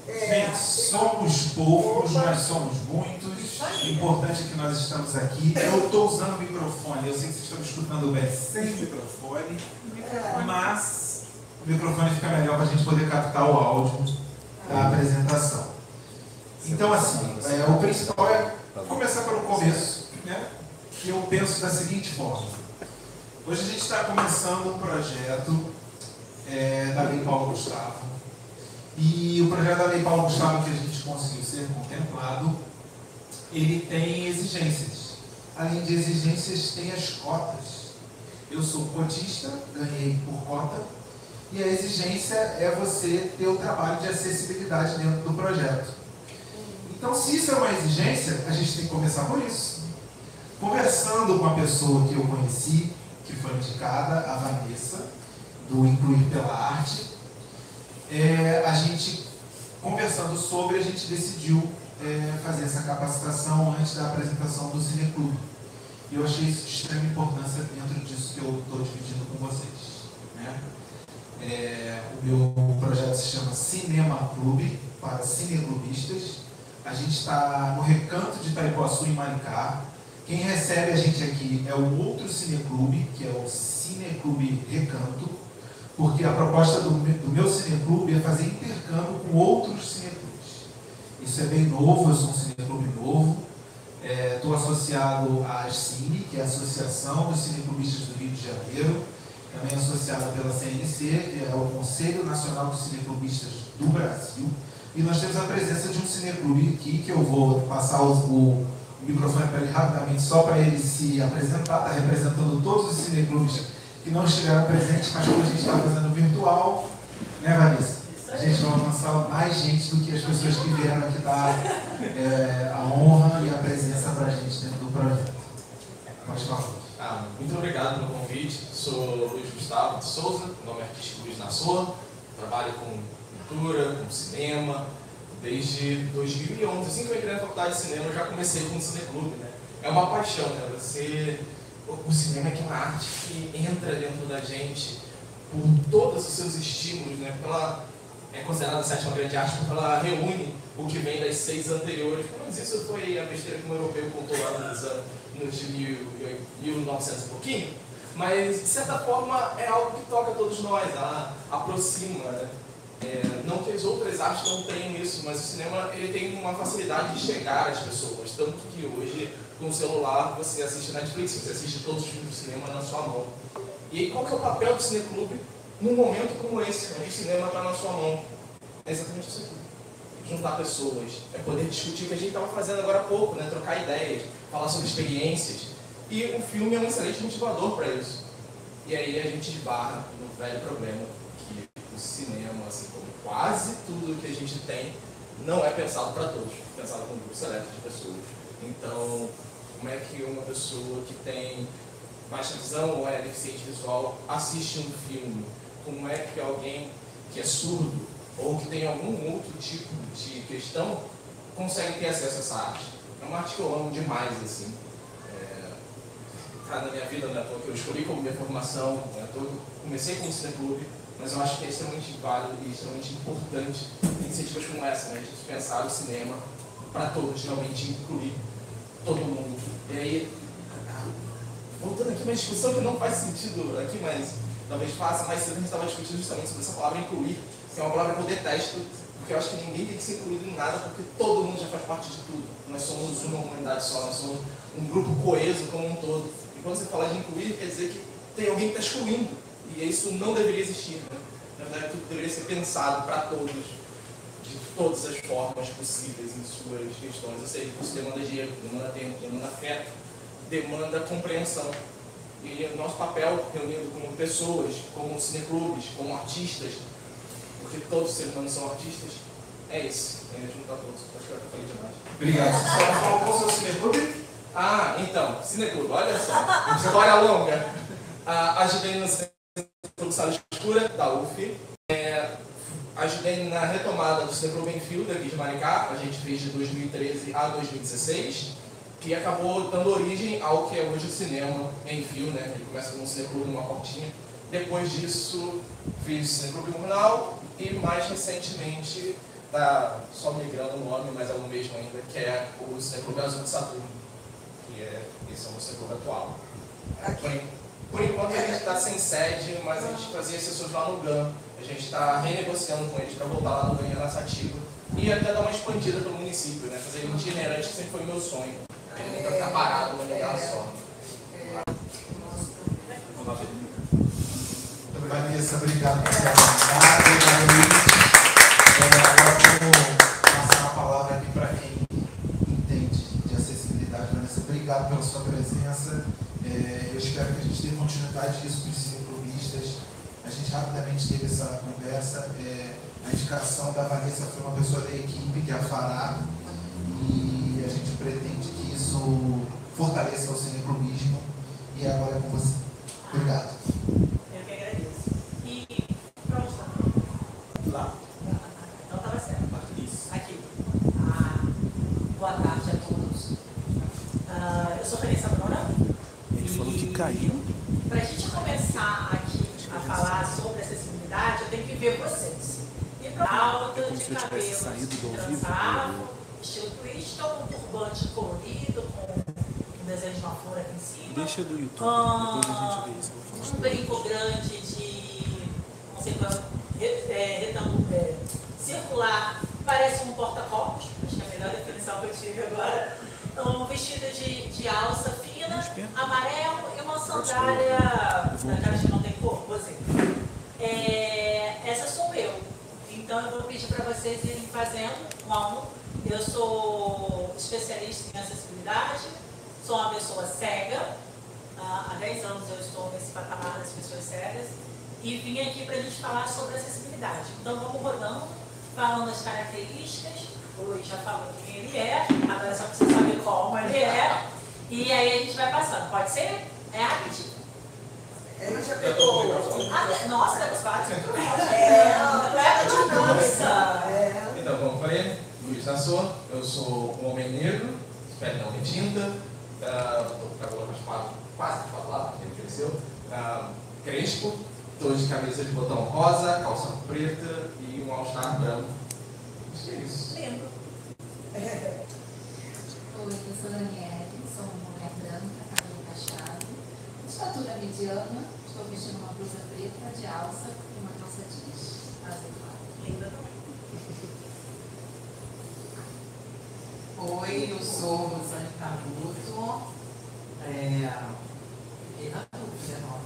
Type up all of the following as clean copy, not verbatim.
Gente, somos poucos, mas somos muitos. O importante é que nós estamos aqui. Eu estou usando o microfone, eu sei que vocês estão me escutando bem sem microfone, mas o microfone fica melhor para a gente poder captar o áudio da apresentação. Então, assim, o principal é começar pelo começo, né? Que eu penso da seguinte forma. Hoje a gente está começando um projeto da Lei Paulo Gustavo. E o projeto da Lei Paulo Gustavo que a gente conseguiu ser contemplado, ele tem exigências. Além de exigências, tem as cotas. Eu sou cotista, ganhei por cota, e a exigência é você ter o trabalho de acessibilidade dentro do projeto. Então, se isso é uma exigência, a gente tem que começar por isso. Conversando com a pessoa que eu conheci, que foi indicada, a Vanessa, do Incluir pela Arte, a gente, conversando sobre, a gente decidiu fazer essa capacitação antes da apresentação do Cineclube. E eu achei isso de extrema importância dentro disso que eu estou dividindo com vocês, né? O meu projeto se chama Cinema Clube, para cineclubistas. A gente está no Recanto de Itaipuaçu, em Maricá. Quem recebe a gente aqui é o outro cineclube, que é o Cineclube Recanto, porque a proposta do meu cineclube é fazer intercâmbio com outros cineclubes. Isso é bem novo, eu sou um cineclube novo. Estou associado à ASCINE, que é a Associação dos Cineclubistas do Rio de Janeiro, também associado pela CNC, que é o Conselho Nacional dos Cineclubistas do Brasil. E nós temos a presença de um cineclube aqui, que eu vou passar o microfone para ele rapidamente, só para ele se apresentar. Está representando todos os cineclubes que não estiveram presentes, mas como a gente está fazendo virtual, né, Vanessa? A gente vai alcançar mais gente do que as pessoas que vieram aqui dar a honra e a presença para a gente dentro do projeto. Pode falar. Muito obrigado pelo convite. Sou Luiz Gustavo de Souza, nome artístico Luiz Nassor. Trabalho com pintura, com cinema, desde 2011. Assim que eu entrei na faculdade de cinema, eu já comecei com o cineclube, né? É uma paixão, né? O cinema é uma arte que entra dentro da gente por todos os seus estímulos, né? É considerada a sétima grande arte porque ela reúne o que vem das 6 anteriores. Mas isso foi a besteira que um europeu contou lá nos anos de 1900 e pouquinho. Mas, de certa forma, é algo que toca todos nós, ela aproxima, né? Não que as outras artes não tenham isso, mas o cinema ele tem uma facilidade de chegar às pessoas. Tanto que hoje, com o celular, você assiste Netflix, você assiste todos os filmes do cinema na sua mão. E aí, qual que é o papel do cineclube num momento como esse, onde o cinema está na sua mão? É exatamente isso aqui. Juntar pessoas, poder discutir o que a gente estava fazendo agora há pouco, né? Trocar ideias, falar sobre experiências. E o filme é um excelente motivador para isso. E aí a gente esbarra no velho problema que o cinema, assim como quase tudo que a gente tem, não é pensado para todos, é pensado para um grupo seleto de pessoas. Então, como é que uma pessoa que tem baixa visão ou é deficiente visual assiste um filme? Como é que alguém que é surdo ou que tem algum outro tipo de questão consegue ter acesso a essa arte? É uma arte que eu amo demais, assim. Na minha vida, né, que eu escolhi como minha formação, né, comecei como cineclube, mas eu acho que é extremamente válido e extremamente importante iniciativas como essa, né, de pensar o cinema para todos, realmente incluir todo mundo. E aí, voltando aqui uma discussão que não faz sentido aqui, mas talvez faça, mais cedo a gente estava discutindo justamente sobre essa palavra incluir, que é uma palavra que eu detesto, porque eu acho que ninguém tem que ser incluído em nada, porque todo mundo já faz parte de tudo. Nós somos uma humanidade só, nós somos um grupo coeso como um todo. E quando você fala de incluir, quer dizer que tem alguém que está excluindo. E isso não deveria existir, né? Na verdade, tudo deveria ser pensado para todos, de todas as formas possíveis em suas questões. Ou seja, isso demanda dinheiro, demanda tempo, demanda afeto, demanda compreensão. E o nosso papel, reunido como pessoas, como cineclubes, como artistas, porque todos os seres humanos são artistas, é esse. Juntar todos. Acho que eu falei demais. Obrigado. Você falou qual o seu cineclube? Então, cineclube, olha só, história longa. Ajudei no Cineclube Sala Escura, da UF. Ajudei na retomada do Cineclube Enfield, aqui de Maricá. A gente fez de 2013 a 2016, que acabou dando origem ao que é hoje o cinema Enfield, né? Ele começa com um cineclube numa portinha, Depois disso, fiz Cineclube Rural e mais recentemente está só migrando o nome, mas é o mesmo ainda, que é o Cineclube Azul de Saturno, que esse é o meu cineclube atual. Por enquanto a gente está sem sede, mas a gente fazia sessões lá no GAM. A gente está renegociando com eles para voltar lá no GAM em Araçatiba e até dar uma expandida pelo município, né? Fazer itinerante sempre foi meu sonho. A gente nunca ficar parado num lugar só. Vanessa, obrigado por ser avançada. Agora vou passar a palavra aqui para quem entende de acessibilidade. Vanessa, obrigado pela sua presença. Eu espero que a gente dê continuidade disso para os cineclubistas. A gente rapidamente teve essa conversa. A indicação da Vanessa foi uma pessoa da equipe, que é a Fará, e a gente pretende que isso fortaleça o cineclubismo. E agora é com você. Obrigado. Eu que agradeço. E pronto, está? Lá. Então estava certo. Isso. Aqui. Boa tarde a todos. Eu sou Vanessa Bruna. Ele falou que caiu. Para a gente começar aqui a falar sobre acessibilidade, eu tenho que ver vocês. E para alta, de cabelo trançado, estilo twist, ou um turbante colorido, com um desenho de uma flor aqui em cima. Deixa do YouTube, depois a gente vê isso. Um brinco grande de não sei quanto, retângulo, circular, parece um porta-copos, acho que é a melhor definição que eu tive agora. Um vestido de alça fina, amarelo e uma sandália, daquelas que não tem cor, assim. Essa sou eu. Então eu vou pedir para vocês irem fazendo um a um. Eu sou especialista em acessibilidade, sou uma pessoa cega. Há 10 anos eu estou nesse patamar das pessoas cegas e vim aqui para a gente falar sobre acessibilidade. Então vamos rodando, falando as características. O Luiz já falou quem ele é, agora só precisa saber como ele é. E aí a gente vai passando. Pode ser? É rapidinho. Ele já pegou. Nossa, deve ser quase. Leva de dança. Então, como eu falei, Luiz Nassau, eu sou um homem negro, pele não retinta, estou com o cabelo raspado, quase raspado lá, porque ele cresceu, crespo, estou de camisa de botão rosa, calça preta e um all-star branco. Acho que é isso. Lindo. Oi, eu sou Daniele, sou uma mulher branca, cabelo cacheado, estatura mediana, estou vestindo uma blusa preta de alça e uma calça jeans azul claro. Linda também. Oi, eu sou Rosane Caruso. Fiquei na dúvida, não.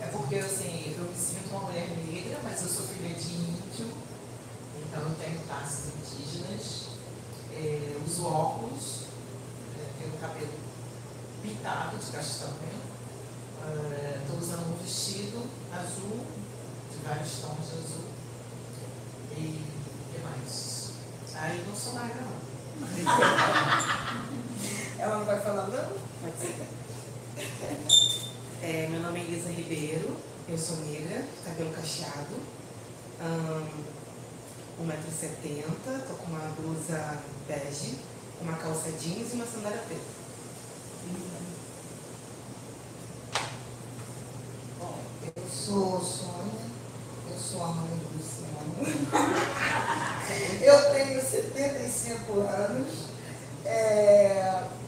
É porque assim, eu me sinto uma mulher negra, mas eu sou filha de índio, então eu tenho traços indígenas. Uso óculos, tenho o cabelo pintado de castanho. Estou usando um vestido azul, de vários tons de azul. E o que mais? Aí não sou magra, não. Ela não vai falar, não? Pode ser. Meu nome é Elisa Ribeiro, eu sou negra, cabelo cacheado, 1,70 m, estou com uma blusa bege, uma calça jeans e uma sandália preta. Bom, eu sou Sônia, eu sou a mãe do Luciano. Eu tenho 75 anos,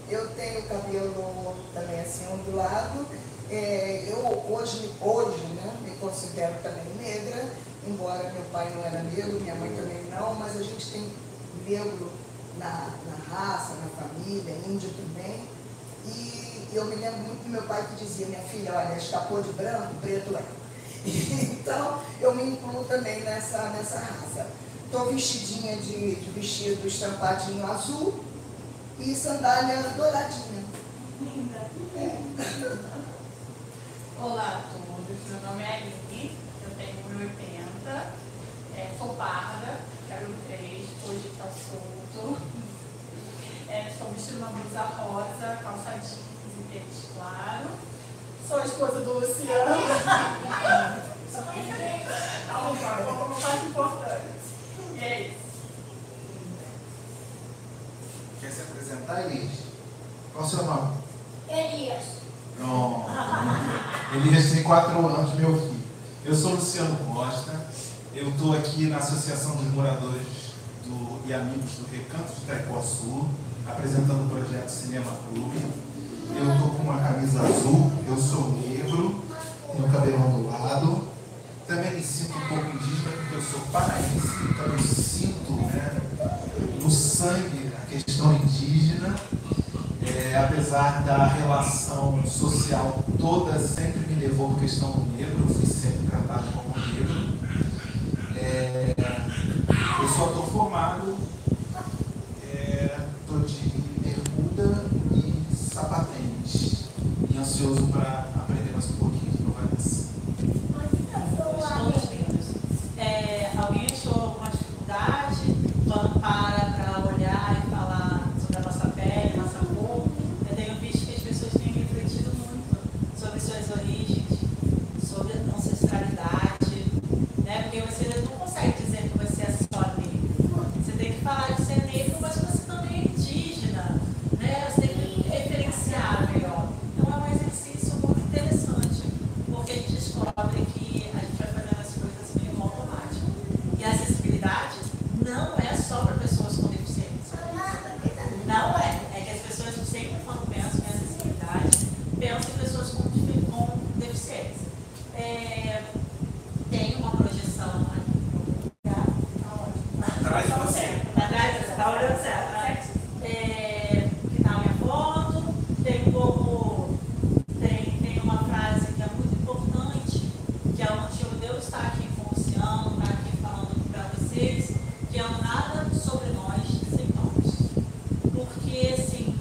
eu tenho cabelo também assim ondulado. Eu hoje, né, me considero também negra, embora meu pai não era negro, minha mãe também não, mas a gente tem negro na raça, na família, índio também. E eu me lembro muito do meu pai que dizia: minha filha, olha, escapou de branco, preto é. Então, eu me incluo também nessa raça. Estou vestidinha de vestido estampadinho azul e sandália douradinha. Linda. Olá a todos, meu nome é Aline, eu tenho 1,80 m, sou parda, cabelo crespo, hoje está solto. Estou vestindo uma blusa rosa, calça jeans e tênis claro. Sou a esposa do Luciano. Calma, vamos para mais importante. E é isso. Quer se apresentar, Elis? Qual o seu nome? Elias. Não. Elias tem 4 anos, meu filho. Eu sou Luciano Costa, eu estou aqui na Associação dos Moradores e Amigos do Recanto de Itaipuaçu, apresentando o projeto Cinema Clube. Eu estou com uma camisa azul, eu sou negro, tenho o cabelo ondulado. Também me sinto um pouco indígena porque eu sou paraense, então eu sinto, né, no sangue a questão indígena. Apesar da relação social toda sempre me levou para a questão do negro, eu fui sempre tratado como negro. Eu só estou formado, estou de bermuda e sapatênis, e ansioso para aprender mais um pouquinho de novelas. Alguém achou alguma dificuldade quando para olhar e falar sobre a nossa pele, nossa cor? Eu tenho visto que as pessoas têm refletido muito sobre suas origens, sobre a ancestralidade, né? Porque você não consegue dizer que você é só negro. Você tem que falar que você é negro, mas você também é indígena, né? Você tem que referenciar melhor. Então é um exercício muito interessante, porque a gente descobre que a gente vai fazendo as coisas meio automático. E a acessibilidade não é só para pessoas com deficiência. Não é. É que as pessoas sempre, quando pensam em acessibilidade, pensam em pessoas com deficiência. Tem uma projeção Atrás de você. atrás, você está olhando certo, né? Que está a minha foto. Tem uma frase que é muito importante, que é o motivo de eu estar aqui com o Luciano, estar aqui falando para vocês, que é o nada sobre nós sem nós. Porque, assim,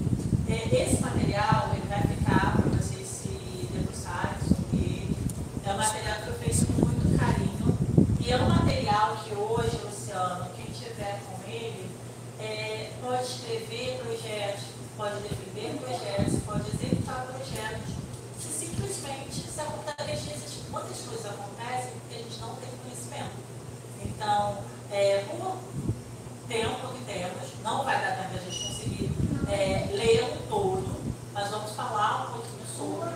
esse material ele vai ficar para vocês se debruçarem sobre ele. É um material que eu fiz com muito carinho. E é um material que hoje, Luciano, quem tiver com ele, pode escrever projetos, pode defender projetos, pode executar projetos. Se simplesmente, muitas coisas acontecem porque a gente não tem conhecimento. Então, por tempo que temos, não vai dar tempo a gente conseguir ler um todo, mas vamos falar um pouquinho sobre.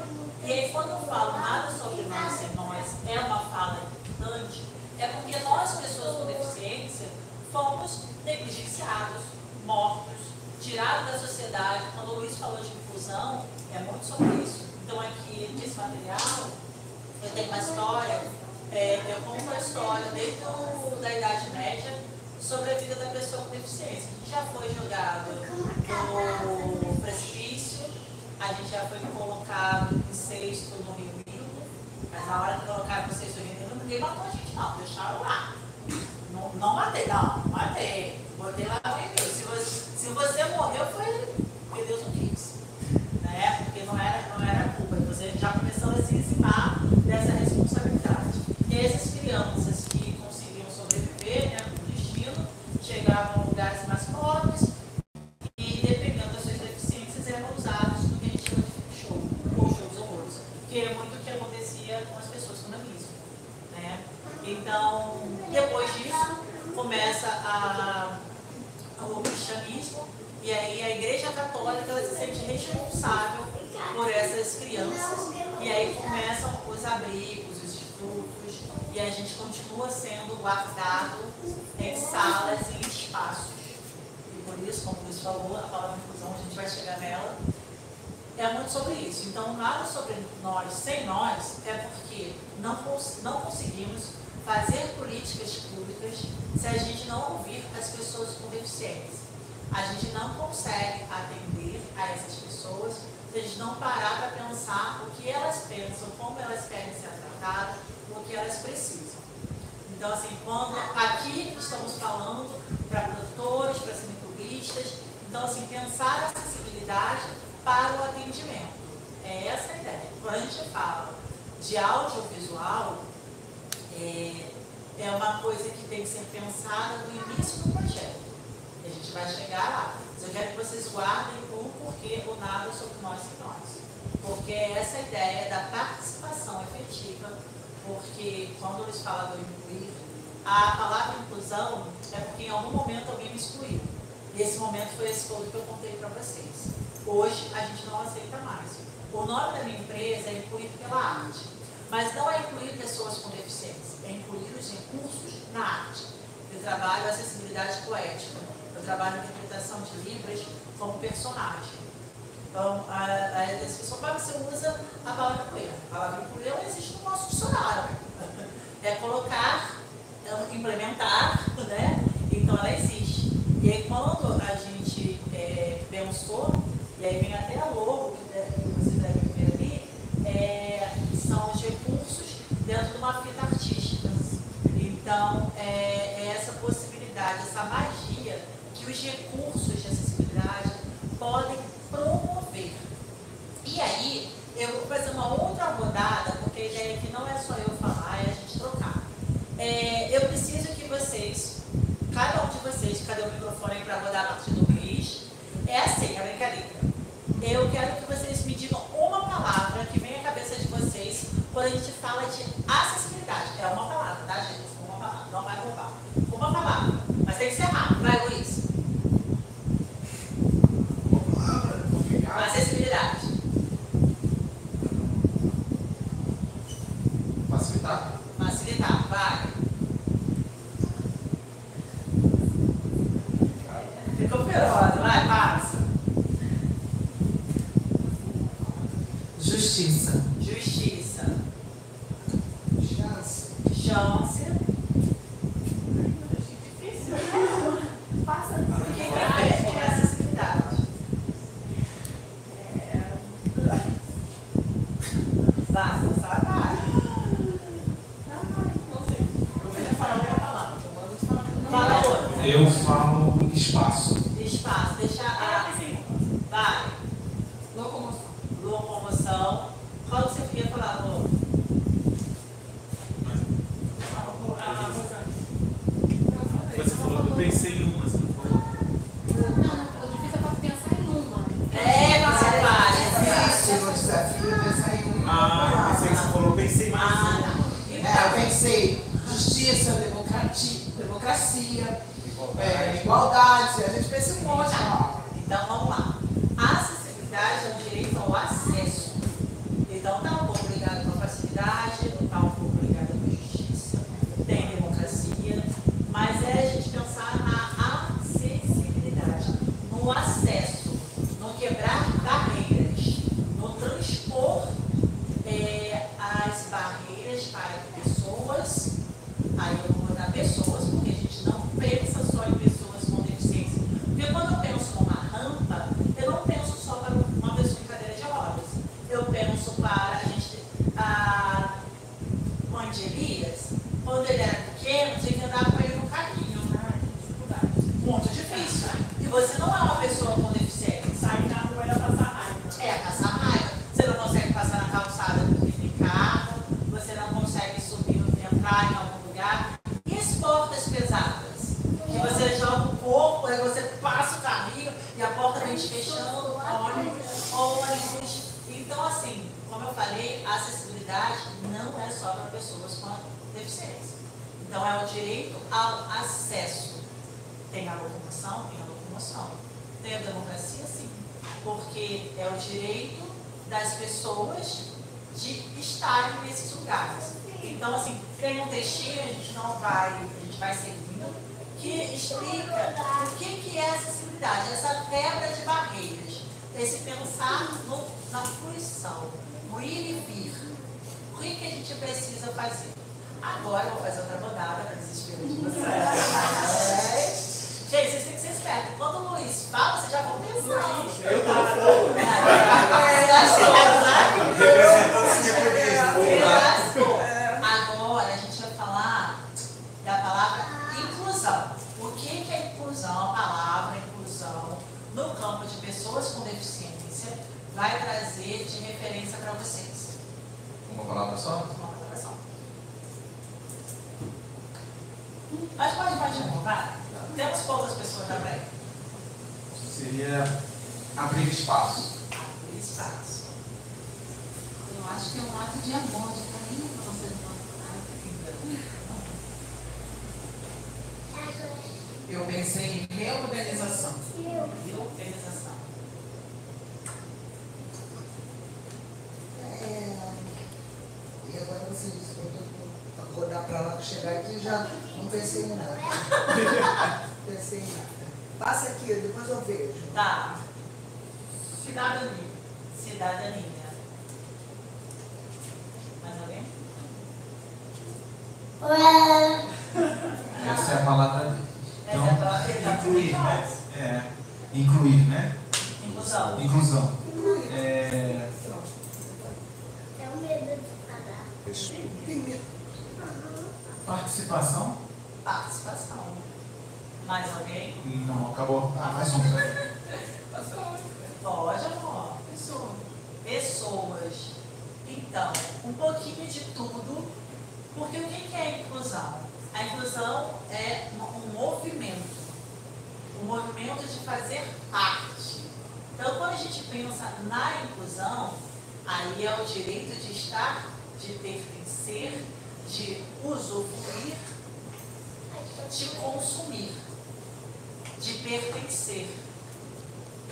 E aí, quando eu falo nada sobre nós sem nós, é uma fala importante, é porque nós, pessoas com deficiência, fomos negligenciados, mortos, tirados da sociedade. Quando o Luiz falou de inclusão, é muito sobre isso. Então, aqui, nesse material, eu tenho uma história, eu conto a história desde da Idade Média sobre a vida da pessoa com deficiência. A gente já foi jogado no precipício, a gente já foi colocado em cesto no Rio Nilo, mas na hora de colocar no cesto no Rio Nilo, ninguém matou a gente não, deixaram lá. Não matei, botei lá no Rio Nilo. Se você morreu, foi porque Deus não quis, né? Porque não era culpa, você já começou a se ensinar dessa responsabilidade. E essas crianças que conseguiam sobreviver, né, com o destino, chegavam a lugares mais pobres e, dependendo das suas deficiências, eram usados no que a gente chama de show, ou show dos horrores, que é muito o que acontecia com as pessoas com nanismo, né? Então, depois disso, começa o cristianismo, e aí a Igreja Católica ela se sente responsável por essas crianças. E aí começam os abrigos, os institutos, e a gente continua sendo guardado em salas e em espaços. E por isso, como o Luiz falou, a palavra inclusão, a gente vai chegar nela, é muito sobre isso. Então, nada sobre nós sem nós é porque não conseguimos fazer políticas públicas se a gente não ouvir as pessoas com deficiência. A gente não consegue atender a essas pessoas se a gente não parar para pensar o que elas pensam, como elas querem ser tratadas, o que elas precisam. Então, assim, quando aqui estamos falando para produtores, para cineturistas, então, assim, pensar a acessibilidade para o atendimento. É essa a ideia. Quando a gente fala de audiovisual, é uma coisa que tem que ser pensada no início do projeto. A gente vai chegar lá. Mas eu quero que vocês guardem o porquê, o nada sobre nós e nós. Porque é essa ideia da participação efetiva, porque quando eles falam do incluir, a palavra inclusão é porque em algum momento alguém me excluiu. E esse momento foi esse todo que eu contei para vocês. Hoje a gente não aceita mais. O nome da minha empresa é Incluído pela Arte, mas não é incluir pessoas com deficiência, é incluir os recursos na arte. Eu trabalho acessibilidade poética, eu trabalho interpretação de Libras como personagem. Então, as pessoas falam que você usa a palavra incluir. A palavra incluir não existe no nosso dicionário. É colocar, implementar, né? Então ela existe. E aí quando a gente pensou, e aí vem até a logo, que vocês devem ver ali, são os recursos dentro de uma fita artística. Então, é essa possibilidade, essa magia que os recursos de acessibilidade podem promover. E aí, eu vou fazer uma outra rodada, porque a ideia aqui não é só eu falar, é a gente trocar. Eu preciso que vocês, cada um de vocês, cadê o microfone para rodar a partir do Cris? É assim, a brincadeira. Eu quero que vocês me digam uma palavra que vem à cabeça de vocês quando a gente fala de acessibilidade. É uma palavra, tá, gente? Uma palavra, não vai roubar. Uma palavra, mas tem que ser rápido. Vai, Luiz. Acessibilidade. Facilitar. Facilitar, vai. Ficou feroz, vai, passa. Justiça. Justiça. Chance. Chance. Difícil. Passa. O que é acessibilidade? Basta, sabe? Fala outra. Eu falo espaço. Espaço, deixa a. Vai. Locomoção. Locomoção. Qual que você queria falar, Lô? Você falou que eu pensei em uma, você não falou? Não, o difícil é pra pensar em uma. Você vai. Difícil, o desafio é pensar em uma. Ah, eu pensei que você falou, eu pensei mais em uma. Eu pensei justiça, democracia, igualdade, a gente pensa em um monte. Então vamos lá. A acessibilidade é um direito ao acesso. Então está um pouco ligado com a facilidade, está um pouco ligado com a justiça, tem democracia, mas é a gente pensar na acessibilidade, no acesso, no quebrar barreiras, no transpor as barreiras para que pessoas, aí eu vou botar pessoas, porque a gente não pensa só em pessoas com deficiência. Porque quando eu penso numa rampa, eu não penso só para uma pessoa em cadeira de rodas. Eu penso para a gente, mãe de Elias, quando ele era pequeno, tinha que andar com ele no carrinho. Muito difícil. E você não é uma pessoa com deficiência. Sai na rua e passar raiva. Passar raiva. Você não consegue passar na calçada porque tem carro, você não consegue subir, entrar em algum lugar. E as portas pesadas? Que você joga o corpo, aí você passa o carrinho e a porta vem te fechando, ônibus. Então, assim, como eu falei, a acessibilidade não é só para pessoas com deficiência. Então, é o direito ao acesso. Tem a locomoção? Tem a locomoção. Tem a democracia? Sim. Porque é o direito das pessoas de estarem nesses lugares. Então, assim, tem um textinho, a gente vai seguindo, que explica o que é acessibilidade, essa quebra de barreiras, esse pensar na fruição, no ir e vir. O que a gente precisa fazer? Agora eu vou fazer outra rodada para desespero de vocês. Gente, vocês têm que ser espertos. Quando o Luiz fala, vocês já vão pensar. Eu tô no fogo. Agora a gente vai falar da palavra inclusão. O que é inclusão? A palavra inclusão no campo de pessoas com deficiência vai trazer de referência para vocês. Uma palavra só? Uma palavra só. Mas pode imaginar, vai? Temos poucas pessoas na break. Seria abrir espaço. Abrir espaço. Eu acho que é um ato de amor, de carinho para você não. Eu pensei em reorganização. Reorganização. chegar aqui já não pensei em nada. Pensei em nada. Passa aqui, depois eu vejo. Tá. Cidadania. Cidadania. Mais alguém? Essa é a palavra dele. Essa é a palavra dele. Incluir, né? Incluir, né? Inclusão. Inclusão. Participação? Participação. Mais alguém? Não, acabou. Mais um. Pode, amor. Pessoas. Então, um pouquinho de tudo. Porque o que é a inclusão? A inclusão é um movimento. Um movimento de fazer parte. Então, quando a gente pensa na inclusão, aí é o direito de estar, de pertencer, de usufruir, de consumir, de pertencer.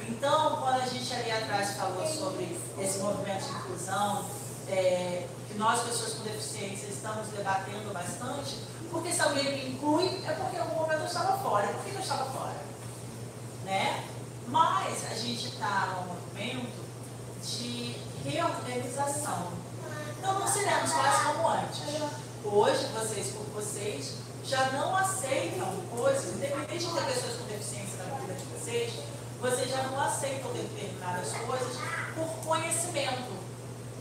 Então, quando a gente ali atrás falou sobre esse movimento de inclusão, que nós, pessoas com deficiência, estamos debatendo bastante, porque se alguém me inclui, é porque em algum momento eu estava fora. Por que eu estava fora? Né? Mas a gente está num movimento de reorganização. Então, não seremos quase como antes. Hoje, vocês por vocês, já não aceitam coisas, independente de ter pessoas com deficiência na vida de vocês já não aceitam determinadas coisas por conhecimento.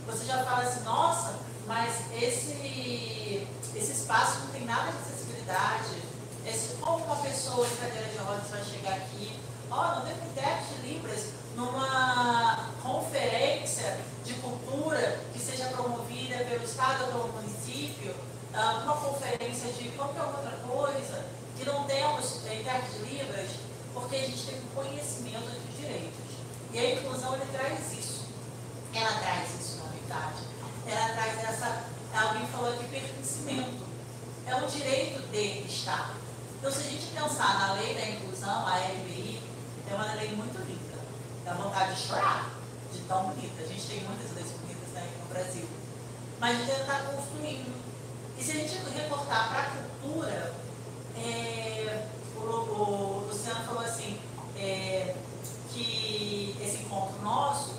Você já fala assim, nossa, mas esse espaço não tem nada de acessibilidade. Como uma pessoa em cadeira de rodas vai chegar aqui, não tem um intérprete de Libras numa conferência de cultura que seja promovida pelo Estado ou pelo município, uma conferência de qualquer outra coisa, que não temos intérprete de Libras, porque a gente tem um conhecimento dos direitos. E a inclusão, ele traz isso. Ela traz isso, na verdade. Ela traz alguém falou aqui, pertencimento. É um direito de estar. Então, se a gente pensar na lei da inclusão, a LBI, é uma lei muito linda. Dá vontade de chorar, de tão bonita. A gente tem muitas leis bonitas, né, no Brasil. Mas a gente ainda está construindo. E se a gente reportar para a cultura, o Luciano falou assim, que esse encontro nosso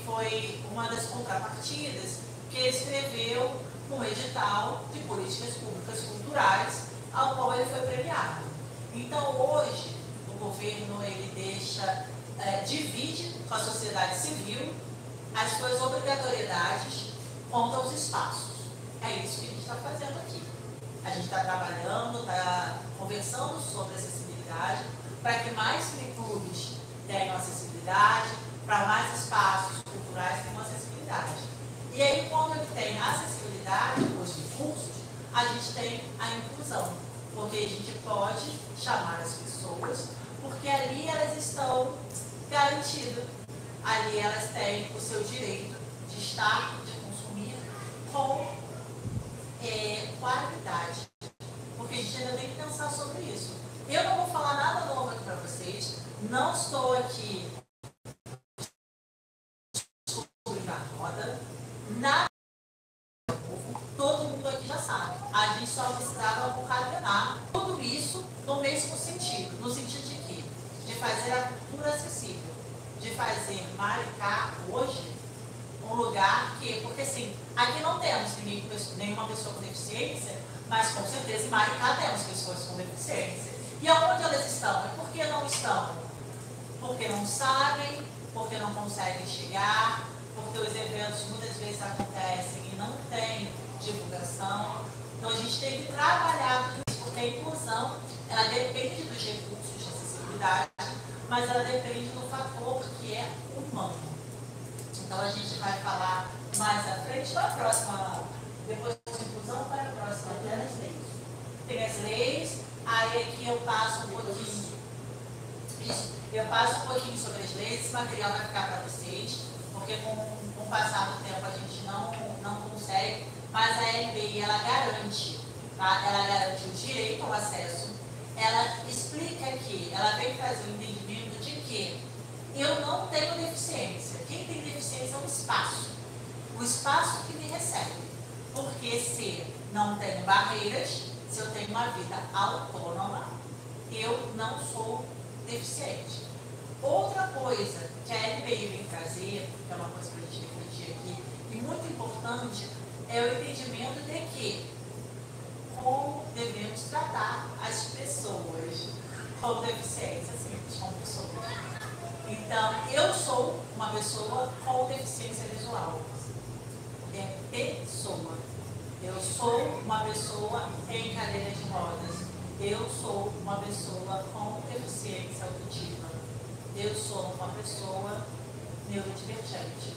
foi uma das contrapartidas que ele escreveu no edital de políticas públicas culturais, ao qual ele foi premiado. Então, hoje, o governo ele divide com a sociedade civil as suas obrigatoriedades quanto aos espaços. É isso que a gente está fazendo aqui. A gente está trabalhando, está conversando sobre acessibilidade, para que mais clubes tenham acessibilidade, para mais espaços culturais tenham acessibilidade. E aí, quando ele tem a acessibilidade, os recursos, a gente tem a inclusão, porque a gente pode chamar as pessoas, porque ali elas estão garantidas. Ali elas têm o seu direito de estar, de consumir com qualidade. Porque a gente ainda tem que pensar sobre isso. Eu não vou falar nada novo aqui para vocês. Não estou aqui descobrindo a roda. Nada novo. Todo mundo aqui já sabe. A gente só precisava concatenar tudo isso no mesmo sentido. No sentido de quê? De fazer a cultura acessível. De fazer Maricá hoje um lugar que, porque assim, aqui não temos nenhuma pessoa com deficiência, mas com certeza em Maricá temos pessoas com deficiência. E aonde elas estão? E por que não estão? Porque não sabem, porque não conseguem chegar, porque os eventos muitas vezes acontecem e não tem divulgação. Então a gente tem que trabalhar com isso, porque a inclusão, ela depende dos recursos de acessibilidade, mas ela depende do fator que é humano. Então a gente vai falar mais à frente, para a próxima, depois da inclusão, para a próxima, tem as leis. Tem as leis, aí aqui eu passo um pouquinho. Eu passo um pouquinho sobre as leis, esse material vai ficar para vocês, porque com o passar do tempo a gente não consegue, mas a LBI ela garante, tá? Ela garante o direito ao acesso, ela explica que, ela vem trazer o entendimento de que eu não tenho deficiência. Quem tem deficiência é um espaço. o espaço que me recebe. Porque se não tenho barreiras, se eu tenho uma vida autônoma, eu não sou deficiente. Outra coisa que a LPI vem trazer, que é uma coisa para a gente refletir aqui, e muito importante, é o entendimento de que como devemos tratar as pessoas com deficiência, simples, como pessoas. Então, eu sou uma pessoa com deficiência visual. É pessoa. Eu sou uma pessoa em cadeira de rodas. Eu sou uma pessoa com deficiência auditiva. Eu sou uma pessoa neurodivergente.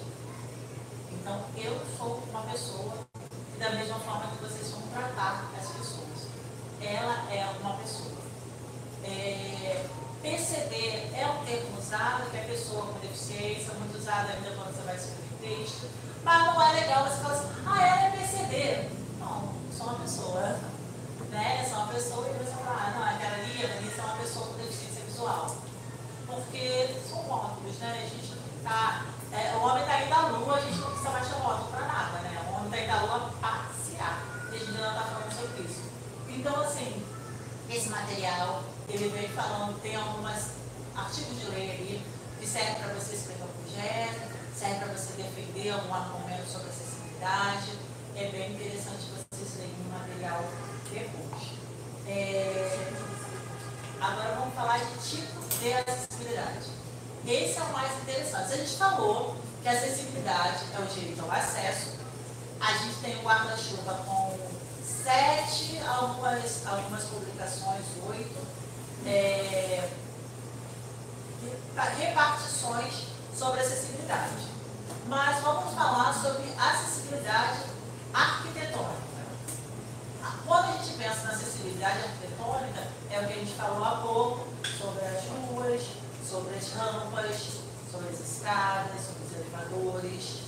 Então, eu sou uma pessoa, e da mesma forma que vocês vão tratar as pessoas. Ela é uma pessoa. PCD é um termo usado, que é pessoa com deficiência, muito usado ainda quando você vai escrever texto, mas não é legal você falar assim, ela é PCD. Não, sou uma pessoa, né? Sou uma pessoa e você fala, não, aquela ali é uma pessoa com deficiência visual. Porque são rótulos, né? A gente não tá, o homem está indo à lua, a gente não precisa mais ter rótulo para nada, né? O homem está indo à lua passear, e a gente não está falando sobre isso. Então, assim, esse material, ele vem falando, tem alguns artigos de lei ali, que servem para você escrever um projeto, serve para você defender algum argumento sobre acessibilidade. É bem interessante vocês lerem o material depois. Agora vamos falar de tipo de acessibilidade. Esse é o mais interessante. A gente falou que a acessibilidade é o direito ao acesso. A gente tem o guarda-chuva com 7, algumas publicações, 8, repartições sobre acessibilidade. Mas vamos falar sobre acessibilidade arquitetônica. Quando a gente pensa na acessibilidade arquitetônica, é o que a gente falou há pouco, sobre as ruas, sobre as rampas, sobre as escadas, sobre os elevadores,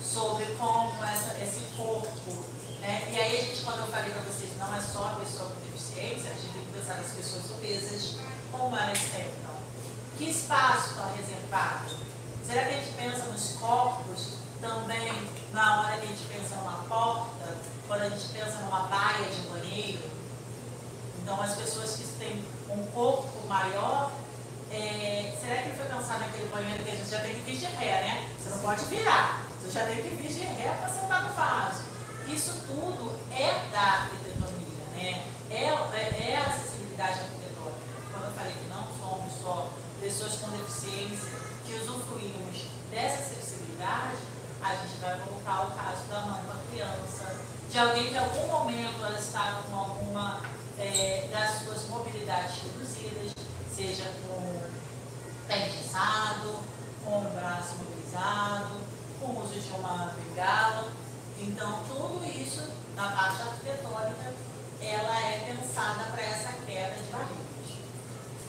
sobre como esse corpo, né? E aí, a gente, quando eu falei para vocês, não é só a pessoa com deficiência, a gente tem que pensar nas pessoas obesas, como elas sentam. Que espaço está reservado? Será que a gente pensa nos corpos também na hora que a gente pensa numa porta, quando a gente pensa numa baia de banheiro? Então, as pessoas que têm um corpo maior, será que foi pensar naquele banheiro que a gente já tem que vir de ré, né? Você não pode virar, você já tem que vir de ré para sentar no vaso. Isso tudo é da arquitetonia, né? É a acessibilidade arquitetônica. Quando eu falei que não somos só pessoas com deficiência que usufruímos dessa acessibilidade, a gente vai voltar ao caso da mãe com a criança, de alguém que em algum momento ela estava com alguma das suas mobilidades reduzidas, seja com pé engessado, com o braço mobilizado, com o uso de uma bengala. Então, tudo isso, na parte arquitetônica, ela é pensada para essa quebra de barreiras.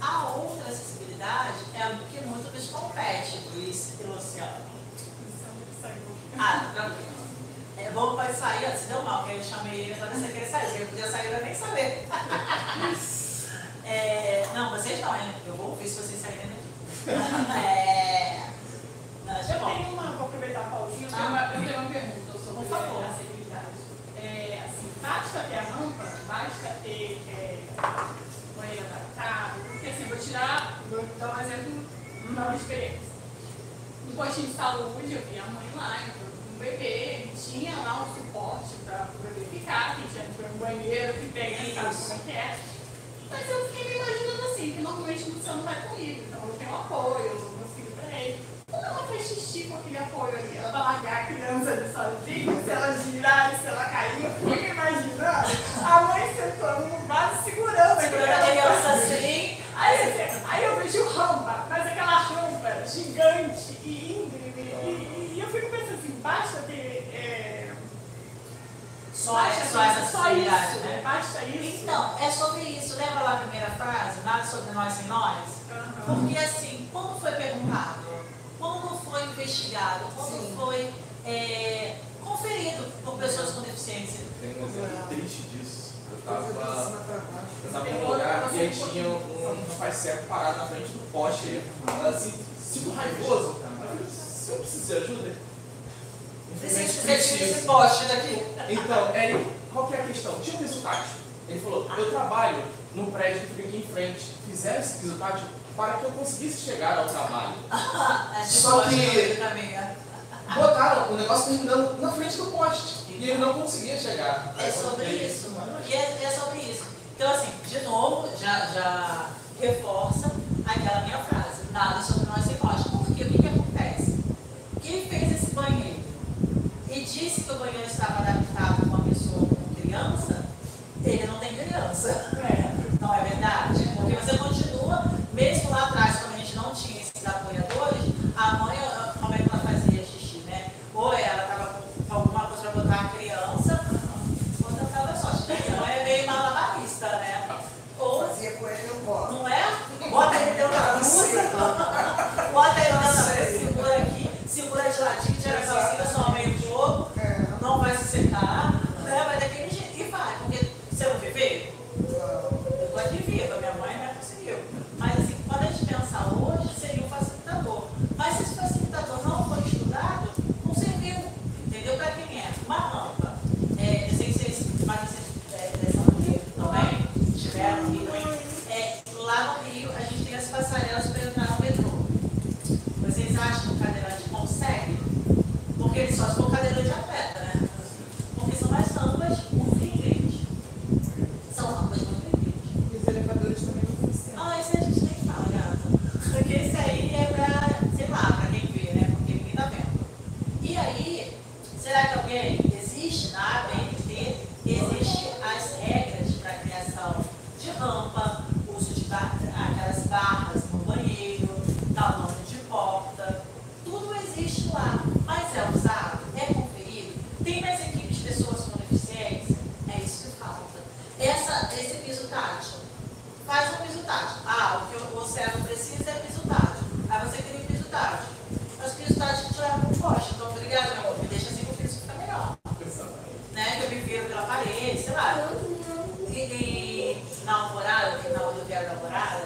A outra acessibilidade é a que muito nos compete, Luiz e Luciano. Tranquilo. É bom que pode sair, se deu mal, que eu chamei ele para você querer sair. Se ele podia sair, eu nem saber. Não, vocês não, hein? Eu vou ouvir se vocês saírem daqui. Vou aproveitar a pausinha, eu tenho uma pergunta sobre a acessibilidade. Assim, basta ter a rampa, basta ter banheiro adaptado, porque assim, vou dar um exemplo da minha experiência. No postinho de saúde, eu vi a mãe lá, um bebê, tinha lá um suporte para o bebê ficar, que tinha um banheiro que tem, sabe como é que é. Mas eu fiquei me imaginando assim, que normalmente o Luciano vai comigo, então eu tenho apoio, meu filho para ele. Quando ela faz xixi com aquele apoio ali, ela vai largar a criança ali sozinha, se ela girar e se ela cair, eu fico imaginando a mãe sentando no vaso segurando a criança assim. Aí eu vejo rampa, mas aquela rampa gigante e íngreme, e eu fico pensando assim, basta ter só essa acessibilidade, né? Basta isso. Então, é sobre isso. Lembra lá a primeira frase? Nada sobre nós sem nós? Porque assim, quando foi perguntado, quando foi investigado, quando foi conferido por pessoas com deficiência? Tem um exemplo triste disso. Eu estava em um lugar e aí tinha um rapaz cego parado na frente do poste. Assim, sinto raivoso. Eu falei, se eu preciso de ajuda, Você esse poste daqui. Então, qual que é a questão? Tinha um piso tátil. Ele falou, eu trabalho no prédio que fica aqui em frente. Fizeram esse piso tátil para que eu conseguisse chegar ao trabalho. Só que botaram o negócio terminando na frente do poste. E ele não conseguia chegar. É sobre isso. E é sobre isso. Então, assim, de novo, já reforça aquela minha frase. Nada sobre nós sem nós. Porque o que acontece? Quem fez esse banheiro e disse que o banheiro estava adaptado para uma pessoa com criança, ele não tem criança. Não é verdade? Porque você continua, mesmo lá atrás, quando a gente não tinha esses apoiadores, a mãe, como é que ela fazia xixi, né? Ou ela estava com alguma coisa para botar a criança, ou ela estava só. Então é meio malabarista, né? Ou Fazia com ele no colo. não é? Bota ele dentro da blusa, bota ele dentro da blusa, segura aqui, segura de ladinho, tira a calcinha, só meio jogo, não vai se secar, né? Vai daquele jeito. E vai, porque você não viveu? Eu tô aqui viva, minha mãe não conseguiu. Mas assim, quando a gente pensar hoje, seria um facilitador. Mas se esse facilitador não for estudado, não serviu. Entendeu? Para quem é? Uma rampa. Não sei se vocês fazem dessa maneira também, tiveram aqui também. Lá no Rio, a gente tem as passarelas para entrar no metrô. Vocês acham que o cadeirante consegue? Porque ele só se for cadeirante atleta, né? Porque são mais rampas muito grandes. São rampas muito grandes. E os elevadores também não funcionam. Esse a gente nem fala, gata. Porque esse aí é pra, sei lá, pra quem vê, né? Porque ninguém tá vendo. E aí, será que alguém existe na ABNT? Existem as regras para criação de rampa, uso de aquelas barras no banheiro, tamanho de porta. Tudo existe lá, mas é usado, é conferido. Tem mais equipes de pessoas com deficiência? É isso que falta. Esse piso tátil. Faz um piso tátil. O que o cego precisa é piso tátil. Aí você cria um piso tátil. Mas o piso tátil a gente leva para o poste. Então, obrigado, meu amor. Me deixa assim que o piso fica melhor. Né? Que eu me viro pela parede, sei lá. E na Alvorada, na rodoviária da Alvorada,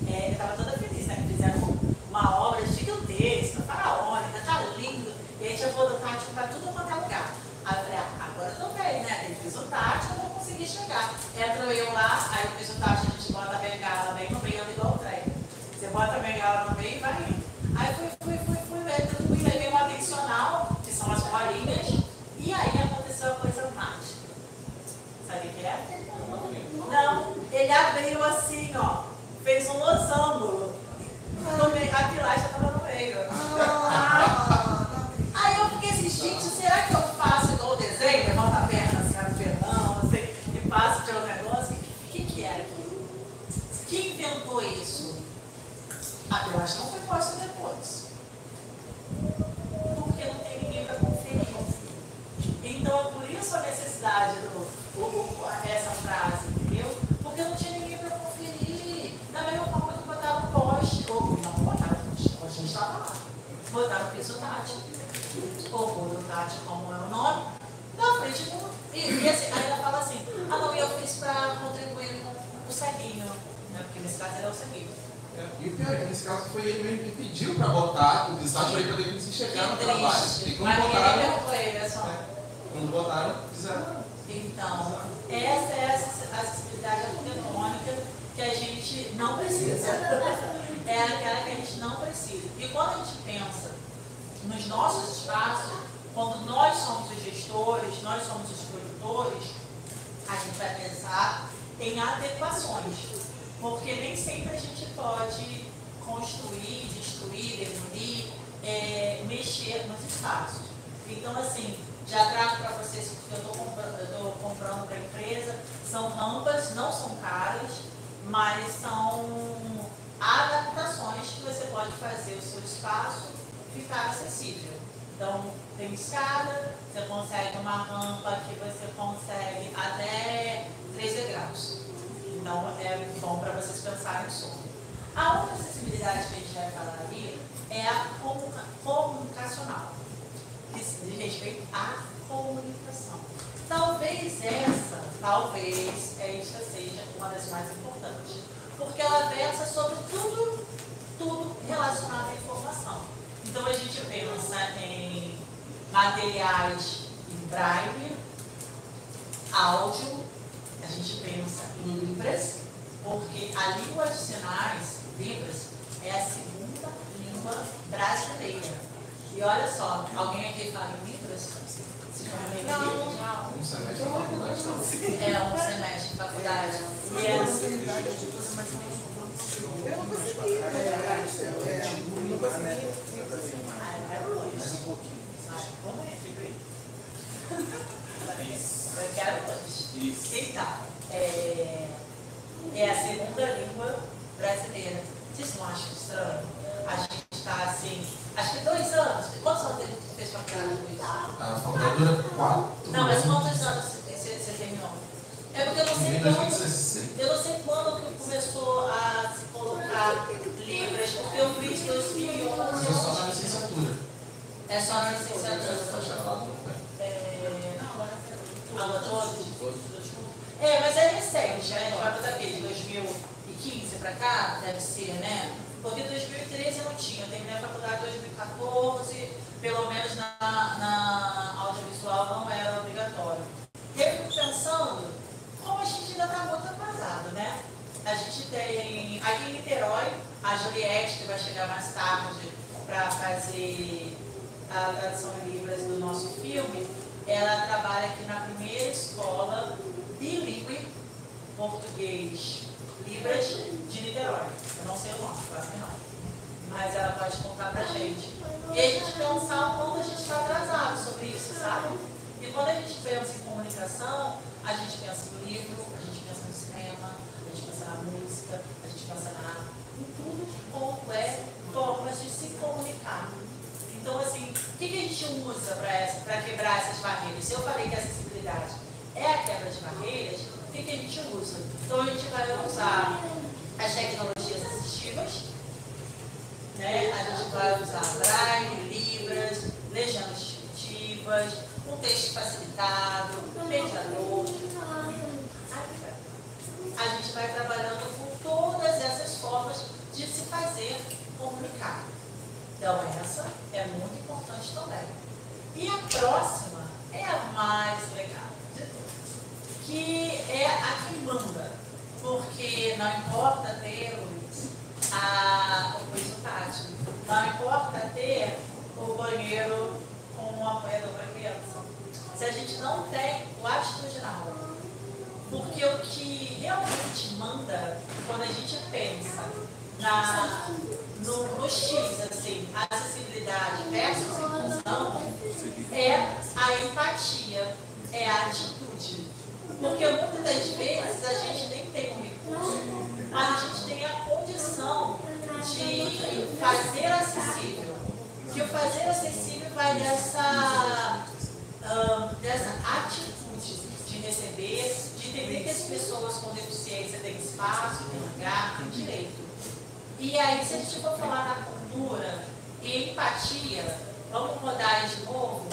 eu estava toda feliz, né? Que fizeram uma obra gigantesca, faraônica, tá lindo. E aí tinha podo tátil para tudo quanto é lugar. Aí eu falei, agora também, né? Tem piso tátil, eu vou conseguir chegar. Entro eu lá, aí o piso tátil a gente bota a bengala bem no meio, igual o trem. Você bota a bengala no meio e vai indo. Aí fui, levei uma atencional, que são as bolinhas, e aí aconteceu a coisa mágica. Sabe o que é? Não, ele abriu assim, ó, fez um losango. A pilastra estava no meio. Aí eu fiquei assim, gente, será que eu faço igual o desenho? Levanta a perna assim, a perdão, assim, e passo pelo negócio? O que era aquilo? Quem inventou isso? A pilastra não foi posta depois. Porque não tem ninguém para conferir. Então é por isso a necessidade essa frase, entendeu? Porque não tinha ninguém para conferir. Da mesma forma que botaram o poste, ou não botaram o poste, a gente estava lá. Botaram o piso tátil, ou o tátil, como é o nome, na frente do. E assim, aí ela fala assim: não, eu fiz para contribuir com o ceguinho, né? Porque nesse caso era o ceguinho. E o pior é que nesse caso foi ele mesmo que pediu para botar o piso tátil para ele poder conseguir chegar no trabalho. E quando botaram. Quando botaram, fizeram. Então, essa é a acessibilidade arquitetônica que a gente não precisa. É aquela que a gente não precisa. E quando a gente pensa nos nossos espaços, quando nós somos os gestores, nós somos os produtores, a gente vai pensar em adequações. Porque nem sempre a gente pode construir, destruir, demolir, mexer nos espaços. Então, assim, já trago para vocês o que eu estou comprando para a empresa. São rampas, não são caras, mas são adaptações que você pode fazer o seu espaço ficar acessível. Então, tem escada, você consegue uma rampa que você consegue até 3 degraus. Então, é bom para vocês pensarem sobre. A outra acessibilidade que a gente vai falar ali é a comunicacional, que diz respeito à comunicação. Talvez esta seja uma das mais importantes, porque ela versa sobre tudo relacionado à informação. Então a gente pensa em materiais áudio, a gente pensa em Libras, porque a língua de sinais, Libras, é a segunda língua brasileira. E olha só, alguém aqui fala em Libras? Um semestre de faculdade, não. É um semestre de faculdade. E é assim. Eu não consegui, não consegui. Eu quero hoje. Então, é a segunda língua brasileira. Vocês não acham estranho? A gente está assim, acho que 2 anos. Quantos anos ele fez faculdade com isso? A faculdade dura 4. Não, mas quantos anos você terminou? É porque eu não sei quando. Eu não sei quando que começou a se colocar Libras, porque eu fiz 2011. Mas é só na licenciatura. É só na licenciatura. Bacharelado não foi. Aula todos? Mas é recente, né? A gente vai botar aqui de 2015 para cá, deve ser, né? Porque em 2013 eu não tinha, eu terminei a faculdade em 2014, pelo menos na audiovisual não era obrigatório. E eu fico pensando, como a gente ainda está muito atrasado, né? A gente tem, aqui em Niterói, a Juliette, que vai chegar mais tarde para fazer a tradução em Libras do nosso filme, ela trabalha aqui na primeira escola bilíngue português Libras de Niterói. Eu não sei o nome, claro que não. Mas ela pode contar pra gente. E a gente pensar o quanto a gente está atrasado sobre isso, sabe? E quando a gente pensa em comunicação, a gente pensa no livro, a gente pensa no cinema, a gente pensa na música, a gente pensa em tudo quanto é formas de se comunicar. Então, assim, o que a gente usa para quebrar essas barreiras? Se eu falei que a acessibilidade é a quebra de barreiras, o que a gente usa? Então, a gente vai usar as tecnologias assistivas, né? A gente vai usar Braille, Libras, legendas descritivas, um texto facilitado, um mediador. A gente vai trabalhando com todas essas formas de se fazer comunicar. Então, essa é muito importante também. E a próxima é a mais legal de todas, que é a que manda. Porque não importa ter o piso tátil, não importa ter o banheiro com um apoiador para criança. Se a gente não tem o atitudinal, porque o que realmente manda, quando a gente pensa no X, assim, a acessibilidade versus inclusão, é a empatia, é a atitude. Porque muitas das vezes a gente nem tem um recurso, mas a gente tem a condição de fazer acessível. Que o fazer acessível vai dessa atitude de receber, de entender que as pessoas com deficiência têm espaço, têm lugar, têm direito. E aí, se a gente for falar na cultura e empatia, vamos rodar aí de novo,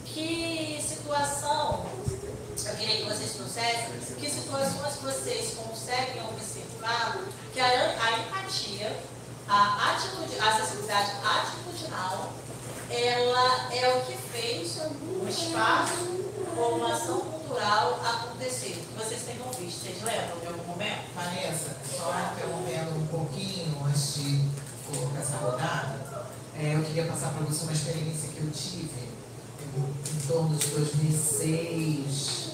que situação, eu queria que vocês trouxessem, que situações vocês conseguem observar que a empatia, a acessibilidade atitudinal, ela é o que fez o espaço ou uma ação cultural acontecer. Que vocês tenham visto, vocês lembram de algum momento? Vanessa, só interrompendo um pouquinho antes de colocar essa rodada, eu queria passar para você uma experiência que eu tive em torno de 2006,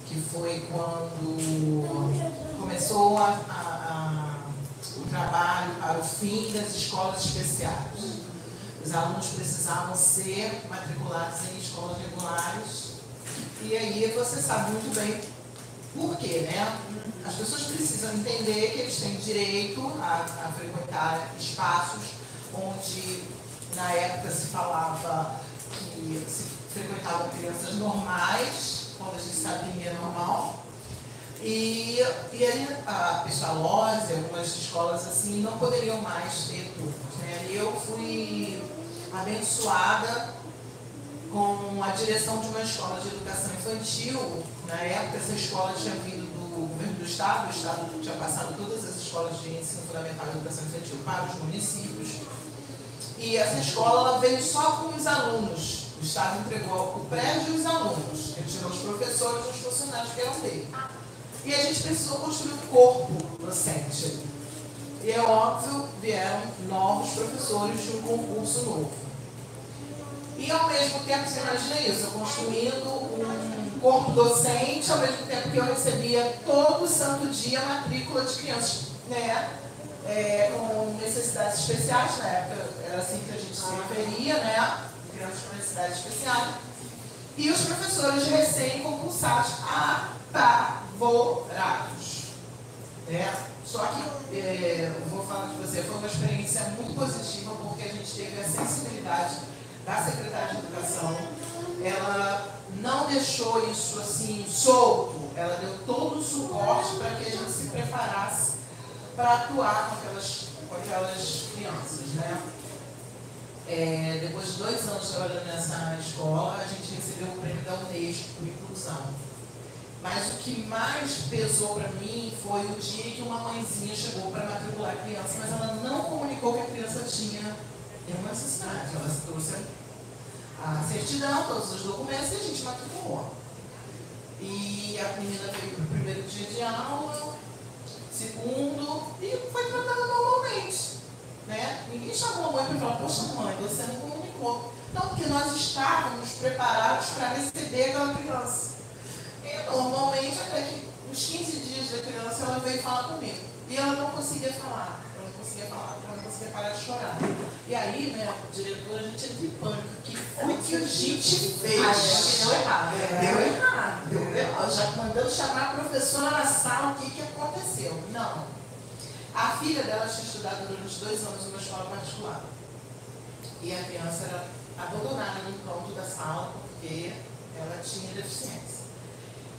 que foi quando começou o trabalho para o fim das escolas especiais. Os alunos precisavam ser matriculados em escolas regulares. E aí você sabe muito bem por quê, né? As pessoas precisam entender que eles têm direito a frequentar espaços onde, na época, se falava que se frequentavam crianças normais, quando a gente sabe que é normal. E aí a Pestalozzi, algumas escolas assim, não poderiam mais ter turnos, né? E eu fui abençoada com a direção de uma escola de educação infantil. Na época, essa escola tinha vindo do governo do Estado, o Estado tinha passado todas as escolas de ensino fundamental e educação infantil para os municípios. E essa escola ela veio só com os alunos. O Estado entregou o prédio e os alunos. Ele tirou os professores professores e os funcionários que eram dele. E a gente precisou construir um corpo docente ali. E é óbvio, vieram novos professores de um concurso novo. E ao mesmo tempo, você imagina isso, eu construindo um corpo docente, ao mesmo tempo que eu recebia todo santo dia a matrícula de crianças, né? Com necessidades especiais, na época era assim que a gente se referia, né? Crianças com necessidades especiais. E os professores recém-concursados apavorados. Só que, eu vou falar de você, foi uma experiência muito positiva, porque a gente teve a sensibilidade da Secretaria de Educação. Ela não deixou isso assim solto, ela deu todo o suporte para que a gente se preparasse para atuar com aquelas crianças, né? Depois de 2 anos trabalhando nessa escola, a gente recebeu o prêmio da Unesco por inclusão. Mas o que mais pesou para mim foi o dia que uma mãezinha chegou para matricular a criança, mas ela não comunicou que a criança tinha nenhuma necessidade. Ela trouxe a certidão, todos os documentos e a gente matriculou. E a menina veio para o primeiro dia de aula, segundo, e foi tratada normalmente. Né? Ninguém chamou a mãe para falar, poxa mãe, você não comunicou. Não, porque nós estávamos preparados para receber aquela criança. E normalmente, até que uns 15 dias da criança, ela veio falar comigo. E ela não conseguia falar, ela não conseguia parar de chorar. E aí, né, diretora, a gente entra em pânico. O que foi que a gente fez? Deu errado. Deu errado. Já mandando chamar a professora na sala, o que aconteceu? Não. A filha dela tinha estudado durante 2 anos numa escola particular. E a criança era abandonada no canto da sala porque ela tinha deficiência.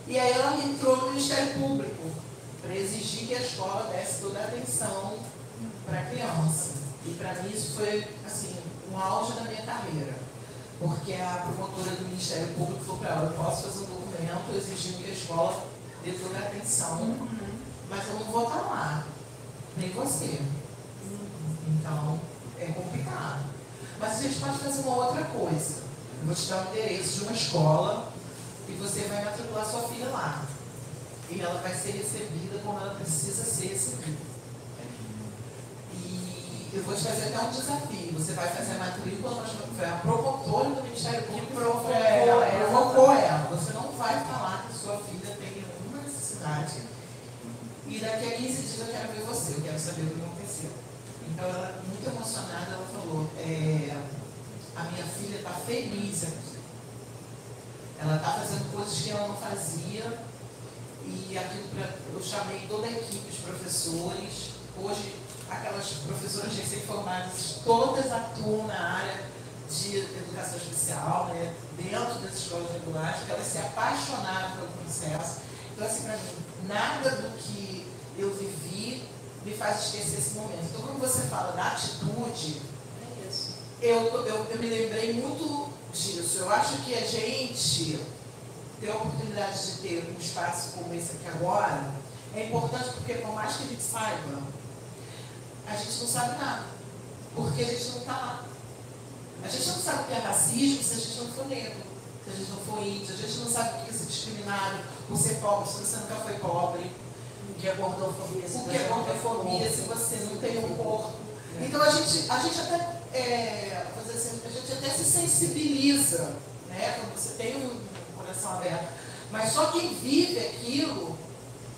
E aí ela entrou no Ministério Público para exigir que a escola desse toda a atenção para a criança. E para mim isso foi assim, um auge da minha carreira. Porque a promotora do Ministério Público falou para ela, eu posso fazer um documento exigindo que a escola dê toda a atenção, mas eu não vou estar lá. Nem você. Então, é complicado. Mas a gente pode fazer uma outra coisa. Eu vou te dar o endereço de uma escola e você vai matricular sua filha lá. E ela vai ser recebida como ela precisa ser recebida. E eu vou te fazer até um desafio. Você vai fazer a matrícula, mas foi a promotora do Ministério Público que provocou ela. Você não vai falar que sua filha tem nenhuma necessidade. E daqui a 15 dias eu quero ver você, eu quero saber o que aconteceu. Então ela, muito emocionada, ela falou, a minha filha está feliz aqui. Ela está fazendo coisas que ela não fazia. E aquilo eu chamei toda a equipe, os professores. Hoje, aquelas professoras recém-formadas, todas atuam na área de educação especial, né, dentro das escolas regulares, porque elas se apaixonaram pelo processo. Então, assim, para mim, nada do que eu vivi me faz esquecer esse momento. Então, quando você fala da atitude, eu me lembrei muito disso. Eu acho que a gente ter a oportunidade de ter um espaço como esse aqui agora é importante porque, por mais que a gente saiba, a gente não sabe nada. Porque a gente não está lá. A gente não sabe o que é racismo se a gente não for negro, se a gente não for índio, a gente não sabe o que é ser discriminado por ser pobre, se você nunca foi pobre. O que é gordofobia, se você não tem um corpo. Então a gente até, a gente até se sensibiliza, né, quando você tem um coração aberto. Mas só quem vive aquilo,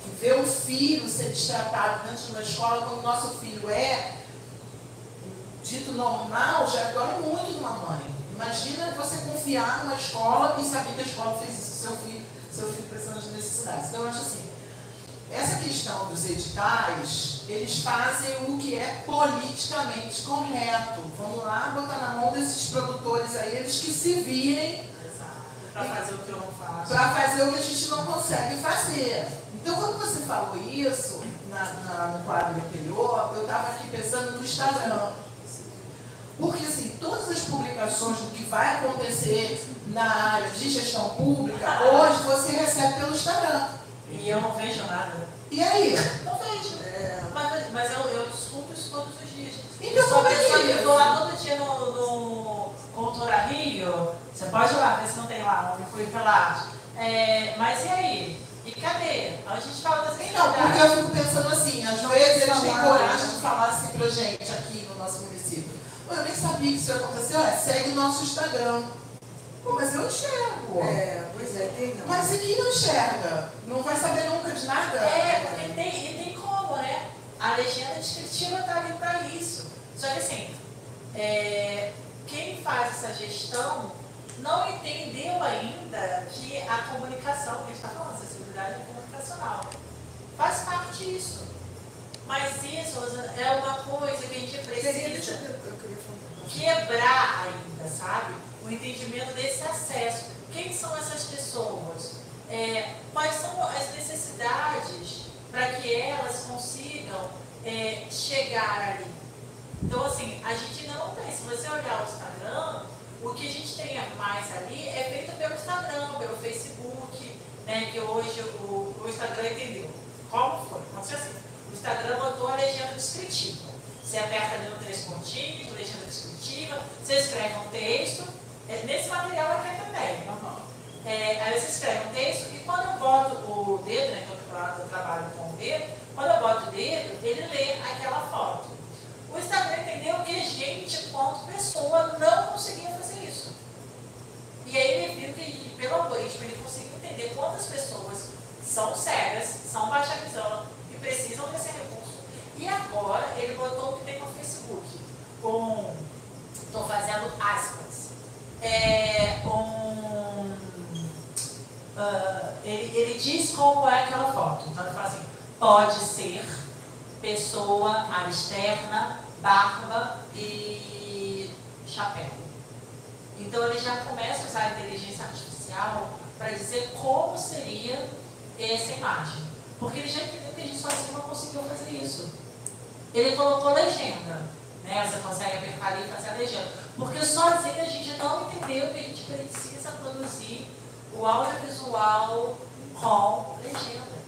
que vê o filho ser destratado dentro de uma escola, quando o nosso filho é dito normal, já dói muito numa mãe. Imagina você confiar numa escola e saber que a escola fez isso, seu filho precisando de necessidades. Então eu acho assim, essa questão dos editais, eles fazem o que é politicamente correto. Vamos lá, botar na mão desses produtores aí, eles que se virem para fazer o que eu não faço. Para fazer o que a gente não consegue fazer. Então, quando você falou isso, no quadro anterior, eu estava aqui pensando no Instagram. Porque, assim, todas as publicações do que vai acontecer na área de gestão pública, hoje você recebe pelo Instagram. E eu não vejo nada. E aí? Não vejo. Mas eu discuto isso todos os dias. Então, como é que eu estou lá todo dia no Cultura Rio. Você pode ir lá, ver se não tem lá. Eu fui pela Mas e aí? E cadê? A gente fala das Então, porque eu fico pensando assim, às vezes eles têm coragem de falar assim pra gente aqui no nosso município. Pô, eu nem sabia que isso aconteceu, segue o nosso Instagram. Pô, mas eu enxergo. Pois é, quem não? Mas e quem não enxerga? Não vai saber nunca de nada? Porque tem como, né? A legenda descritiva está ali para isso. Só que assim, quem faz essa gestão não entendeu ainda que a comunicação, que a gente está falando, acessibilidade comunicacional, faz parte disso. Mas isso é uma coisa que a gente precisa quebrar ainda, sabe? O entendimento desse acesso. Quem são essas pessoas? Quais são as necessidades para que elas consigam chegar ali? Então, assim, a gente ainda não tem. Se você olhar o Instagram, o que a gente tem mais ali é feito pelo Instagram, pelo Facebook, né? Que hoje o Instagram entendeu. Como foi? Aconteceu assim. O Instagram botou a legenda descritiva. Você aperta ali no 3 pontinhos, legenda descritiva, você escreve um texto. Nesse material aqui também. Aí você escreve um texto e quando eu boto o dedo, né, que eu trabalho com o dedo, quando eu boto o dedo, ele lê aquela foto. O Instagram entendeu que a gente, enquanto pessoa, não conseguia fazer isso. E aí ele viu que, pelo algoritmo, ele conseguiu entender quantas pessoas são cegas, são baixa visão e precisam desse recurso. E agora ele botou o que tem no Facebook. Estou fazendo aspas. Ele diz como é aquela foto. Então ele fala assim, pode ser pessoa, área externa, barba e chapéu. Então ele já começa a usar a inteligência artificial para dizer como seria essa imagem. Porque ele já entendeu que a gente sozinho não conseguiu fazer isso. Ele colocou legenda, né? Você consegue apertar ali e fazer a legenda. Porque sozinho a gente não entendeu que a gente precisa produzir o audiovisual com legenda.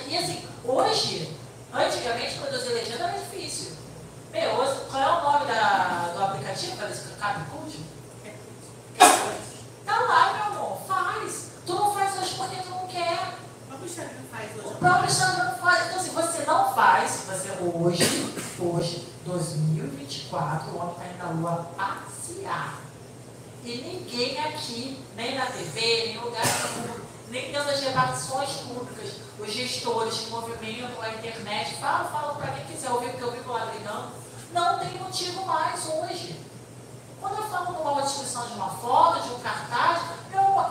E assim, hoje, antigamente produzir legenda era difícil. Qual é o nome do aplicativo para esse Capcode? Tá lá, meu amor, faz. Tu não faz hoje porque tu não quer. O próprio Instagram faz hoje. O próprio Instagram não faz. Então, se você não faz, você hoje, 2024, o homem está indo à lua passear. E ninguém aqui, nem na TV, nem em lugar nenhum, nem dentro das repartições públicas, os gestores que movimentam a internet, fala para quem quiser ouvir, porque eu fico lá brigando, não tem motivo mais hoje. Quando eu falo numa descrição de uma foto, de um cartaz,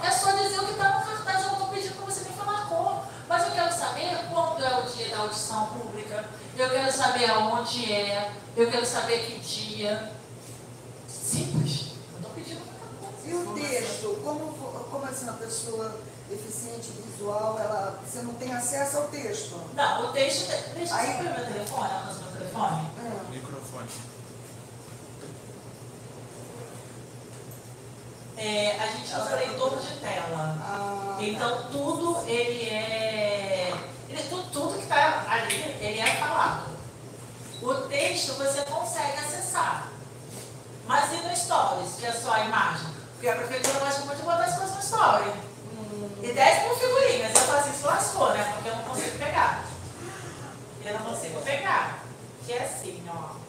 é só dizer o que está no cartaz, eu não estou pedindo para você me falar como. Mas eu quero saber quando é o dia da audição pública, eu quero saber aonde eu quero saber que dia. Simples. Eu estou pedindo muita coisa. E o texto? Como assim uma pessoa deficiente visual, você não tem acesso ao texto? Não, o texto... Deixa eu saber meu telefone, o meu telefone. Microfone. A gente usa leitor de tela. Então, tudo tudo que está ali, ele é falado. O texto você consegue acessar. Mas e no Stories, que é só a imagem? Porque a prefeitura gosta muito de botar as coisas no Story. E 10 por figurinhas. Eu falo assim, se lascou, né? Porque eu não consigo pegar. Eu não consigo pegar. Que é assim, ó.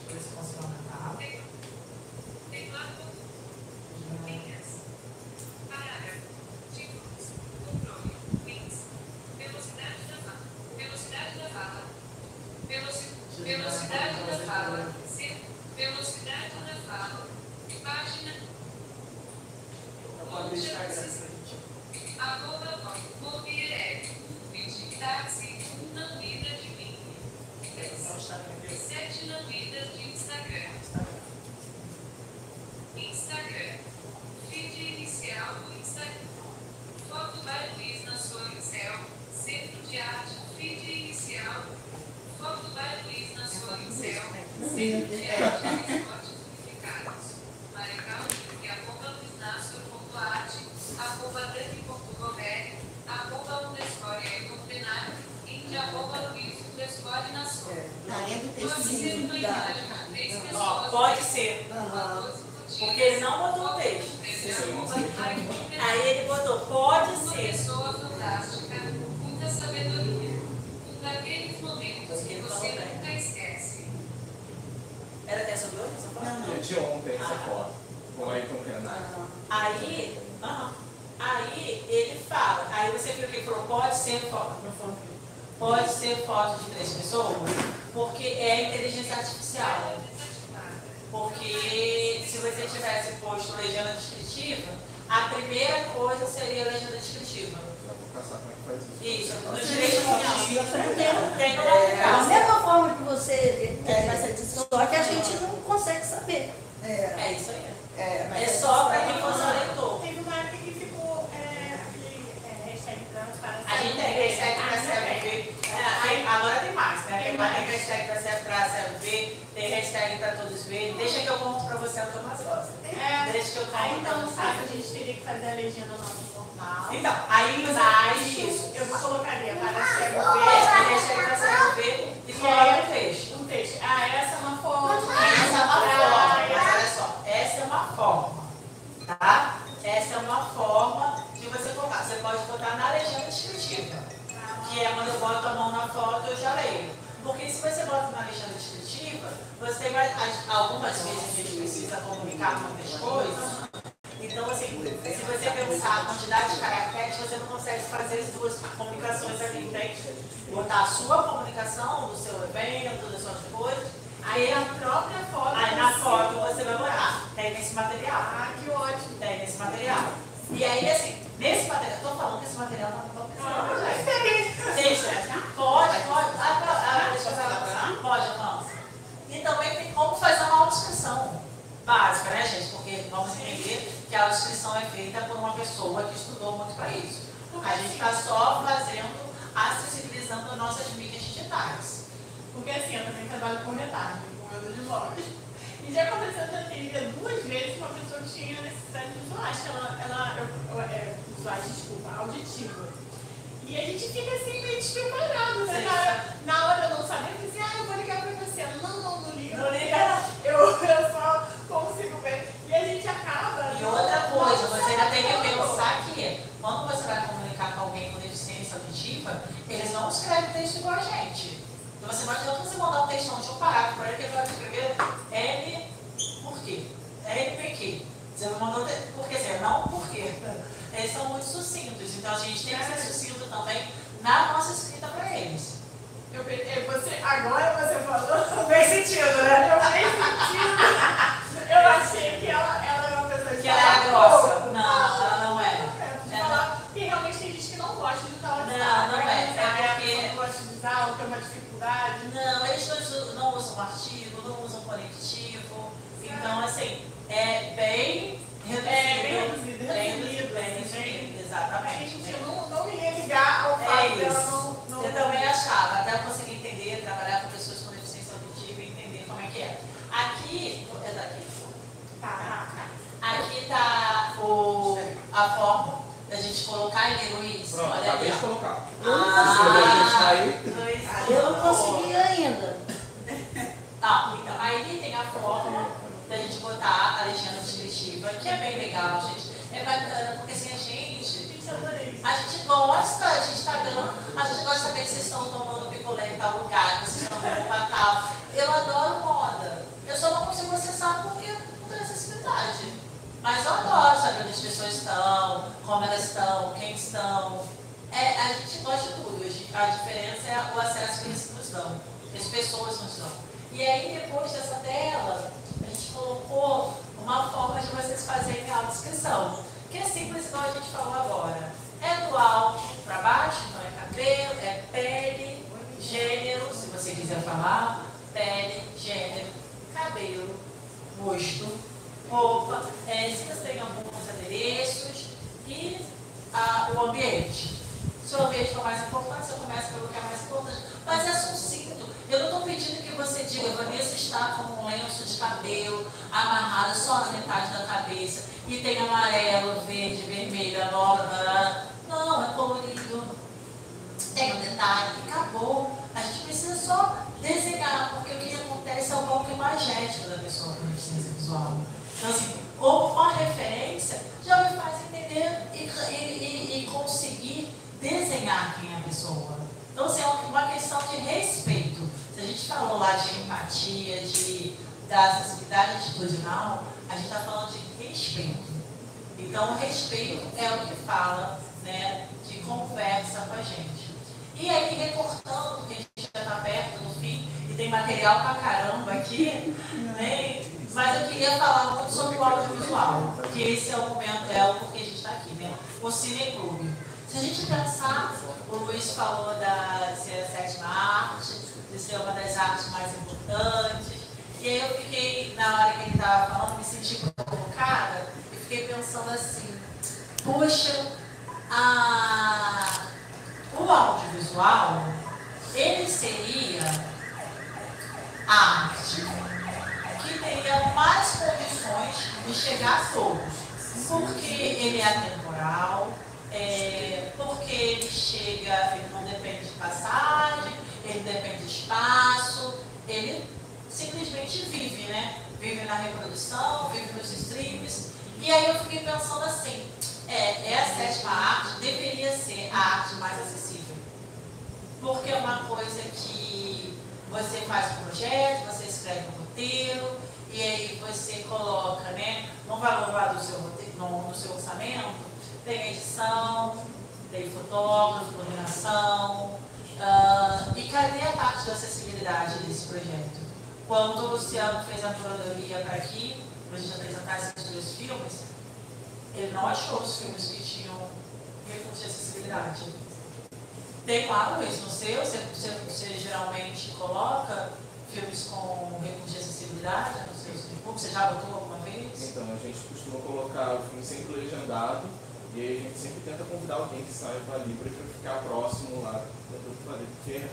Deixa eu ver se eu consigo aumentar. Velocidade da fala. Velocidade da fala. Página. Arroba Mobiere. Táxi. Não lida de mim. 7 não lidas de Instagram. Instagram. Feed inicial do Instagram. Foto by Luiz na sua Excel. Centro de arte. Feed inicial. Foto by Luiz na sua Excel. Centro de arte. Esportes unificados. Maricão. E @luiznassio.arte. @dani.governo. @_coordenário. Índia @luiz_nassio. Pode ser uma imagem com 3 pessoas. Pode ser. Porque ele não botou o texto. Aí ele botou, pode Uma ser. pessoa fantástica, muita sabedoria. Um daqueles momentos que você nunca esquece. Era até sobre hoje? De ontem, essa foto. Com aí com o Renato. Aí ele fala, aí você viu que ele falou, pode ser foto, não foi? Pode ser foto de 3 pessoas, porque é inteligência artificial. Porque se você tivesse posto legenda descritiva, a primeira coisa seria a legenda descritiva. Vou passar como é que faz isso. Isso, nos direitos humanos. Tem Da mesma forma que você faz essa edição, só que a gente não consegue saber. É isso aí. É só para quem fosse leitor. Teve uma época que ficou aquele hashtag trans para A gente tem hashtag para CLV. Agora tem mais, né? Tem hashtag para CLV, tem hashtag para todos verem. Deixa que eu conto para você o que eu mais gosto. Deixa que eu conto. Aí então, sabe, a gente teria que fazer a legenda no nosso jornal. Então, aí embaixo, eu colocaria para hashtag para CLV e coloca o texto. Um texto. Essa é uma foto. Essa é uma forma. Olha só, essa é uma forma. Tá? Essa é uma forma de você colocar. Você pode botar na legenda descritiva. Que é quando eu boto a mão na foto, eu já leio. Porque se você bota na legenda descritiva, você vai. Algumas vezes a gente precisa comunicar muitas coisas. Então, assim, se você pensar a quantidade de caracteres, você não consegue fazer as duas comunicações ali, entende? Botar a sua comunicação do seu evento, das suas coisas. Aí a própria foto. Aí na foto você vai botar. Tem nesse material. Que ótimo. Tem nesse material. E aí, assim, nesse material, eu tô falando que esse material não é pode. Deixa eu falar. Pode, Alfonso. E também tem como fazer uma autodescrição básica, né, gente? Porque vamos entender que a autodescrição é feita por uma pessoa que estudou muito para isso. A gente está só fazendo, acessibilizando nossas mídias digitais. Porque assim, eu também trabalho com retardo, com medo de voz. E já aconteceu de atender 2 vezes que uma pessoa tinha necessidade visuais, auditiva. E a gente fica assim meio despreparado, né? Na hora eu não sabia, eu disse, eu vou ligar pra você. Não liga. Não liga. Eu só consigo ver. E a gente acaba. E outra coisa, você ainda tem que pensar que quando você vai comunicar com alguém com deficiência auditiva, eles não escrevem texto igual a gente. Então você vai você mandar um textão de um parágrafo para ele que ele vai escrever N por quê? NPQ. Você vai mandar porque assim, não por quê. Eles são muito sucintos, então a gente tem que ser sucinto também na nossa escrita para eles. Agora você falou. Fez sentido, né? Fez sentido. Eu achei que ela era uma pessoa que ela era grossa. Não, ela não é. Porque realmente tem gente que não gosta de usar o não é. É porque não gosta de usar, ou tem uma dificuldade. Não, eles não usam artigo, não usam conectivo. Então, assim, é bem reduzido. Exatamente. Gente, eu não ia ligar ao fato dela não. Eu também achava, até eu conseguir entender, trabalhar com pessoas com deficiência auditiva e entender como é que é. Aqui, aqui está a forma da gente colocar em Luiz. Pronto, olha acabei ali. de colocar. Eu não consegui ainda. Então, aí tem a forma da gente botar a legenda descritiva, que é bem legal, gente. É bacana, porque assim, a gente gosta, a gente está dando, a gente gosta de saber que vocês estão tomando picolé em tal lugar, que vocês estão vendo para tal. Eu adoro moda. Eu só não consigo acessar porque não tenho acessibilidade. Mas eu adoro saber onde as pessoas estão, como elas estão, quem estão. A gente gosta de tudo. A diferença é o acesso que eles nos dão, que as pessoas nos dão. E aí, depois dessa tela, a gente colocou uma forma de vocês fazerem a autodescrição, que é simples, igual a gente falou agora. É do alto para baixo, então é cabelo, é pele, gênero, se você quiser falar, pele, gênero, cabelo, rosto, roupa, se você tem alguns adereços e o ambiente. Se o ambiente for mais importante, você começa pelo que é mais importante. Mas é sucinto. Eu não estou pedindo que você diga, Vanessa está com um lenço de cabelo amarrado só na metade da cabeça e tem amarelo, verde, vermelho, bola. Não, é colorido. Tem um detalhe, acabou. A gente precisa só desenhar, porque o que acontece é o golpe imagético da pessoa com deficiência visual. Então, assim, com a referência, já me faz entender e conseguir desenhar quem é a pessoa. Então, assim, é uma questão de respeito. Se a gente falou lá de empatia, da acessibilidade atitudinal, a gente está falando de respeito. Então, o respeito é o que fala, né, que conversa com a gente. E aí, recortando, porque a gente já está perto do fim, e tem material pra caramba aqui, né? Mas eu queria falar muito sobre o audiovisual, que esse é o momento, é o porquê a gente está aqui, né? O Cineclube. Se a gente pensar, o Luiz falou de ser a 7ª arte, de ser uma das artes mais importantes, e aí eu fiquei, na hora que ele estava falando, me senti provocada, e fiquei pensando assim, poxa, o audiovisual, ele seria a arte que teria mais condições de chegar a todos, porque ele é atemporal, porque ele chega, ele não depende de passagem, ele depende de espaço, ele simplesmente vive, né? Vive na reprodução, vive nos streams. E aí eu fiquei pensando assim, a 7ª arte deveria ser a arte mais acessível. Porque é uma coisa que você faz um projeto, você escreve um roteiro, e aí você coloca, né, no valor lá do seu roteiro, no seu orçamento, tem edição, tem fotógrafo, iluminação, e cadê a parte da acessibilidade desse projeto? Quando o Luciano fez a curadoria para aqui, para a gente apresentar esses 2 filmes, ele não achou os filmes que tinham recurso de acessibilidade. Tem lá, Luiz, no seu, você geralmente coloca filmes com recurso de acessibilidade nos seus recursos? Você já botou alguma vez? Então, a gente costuma colocar o filme sempre legendado, e aí a gente sempre tenta convidar alguém que saiba a Libra para ficar próximo lá do fazer, porque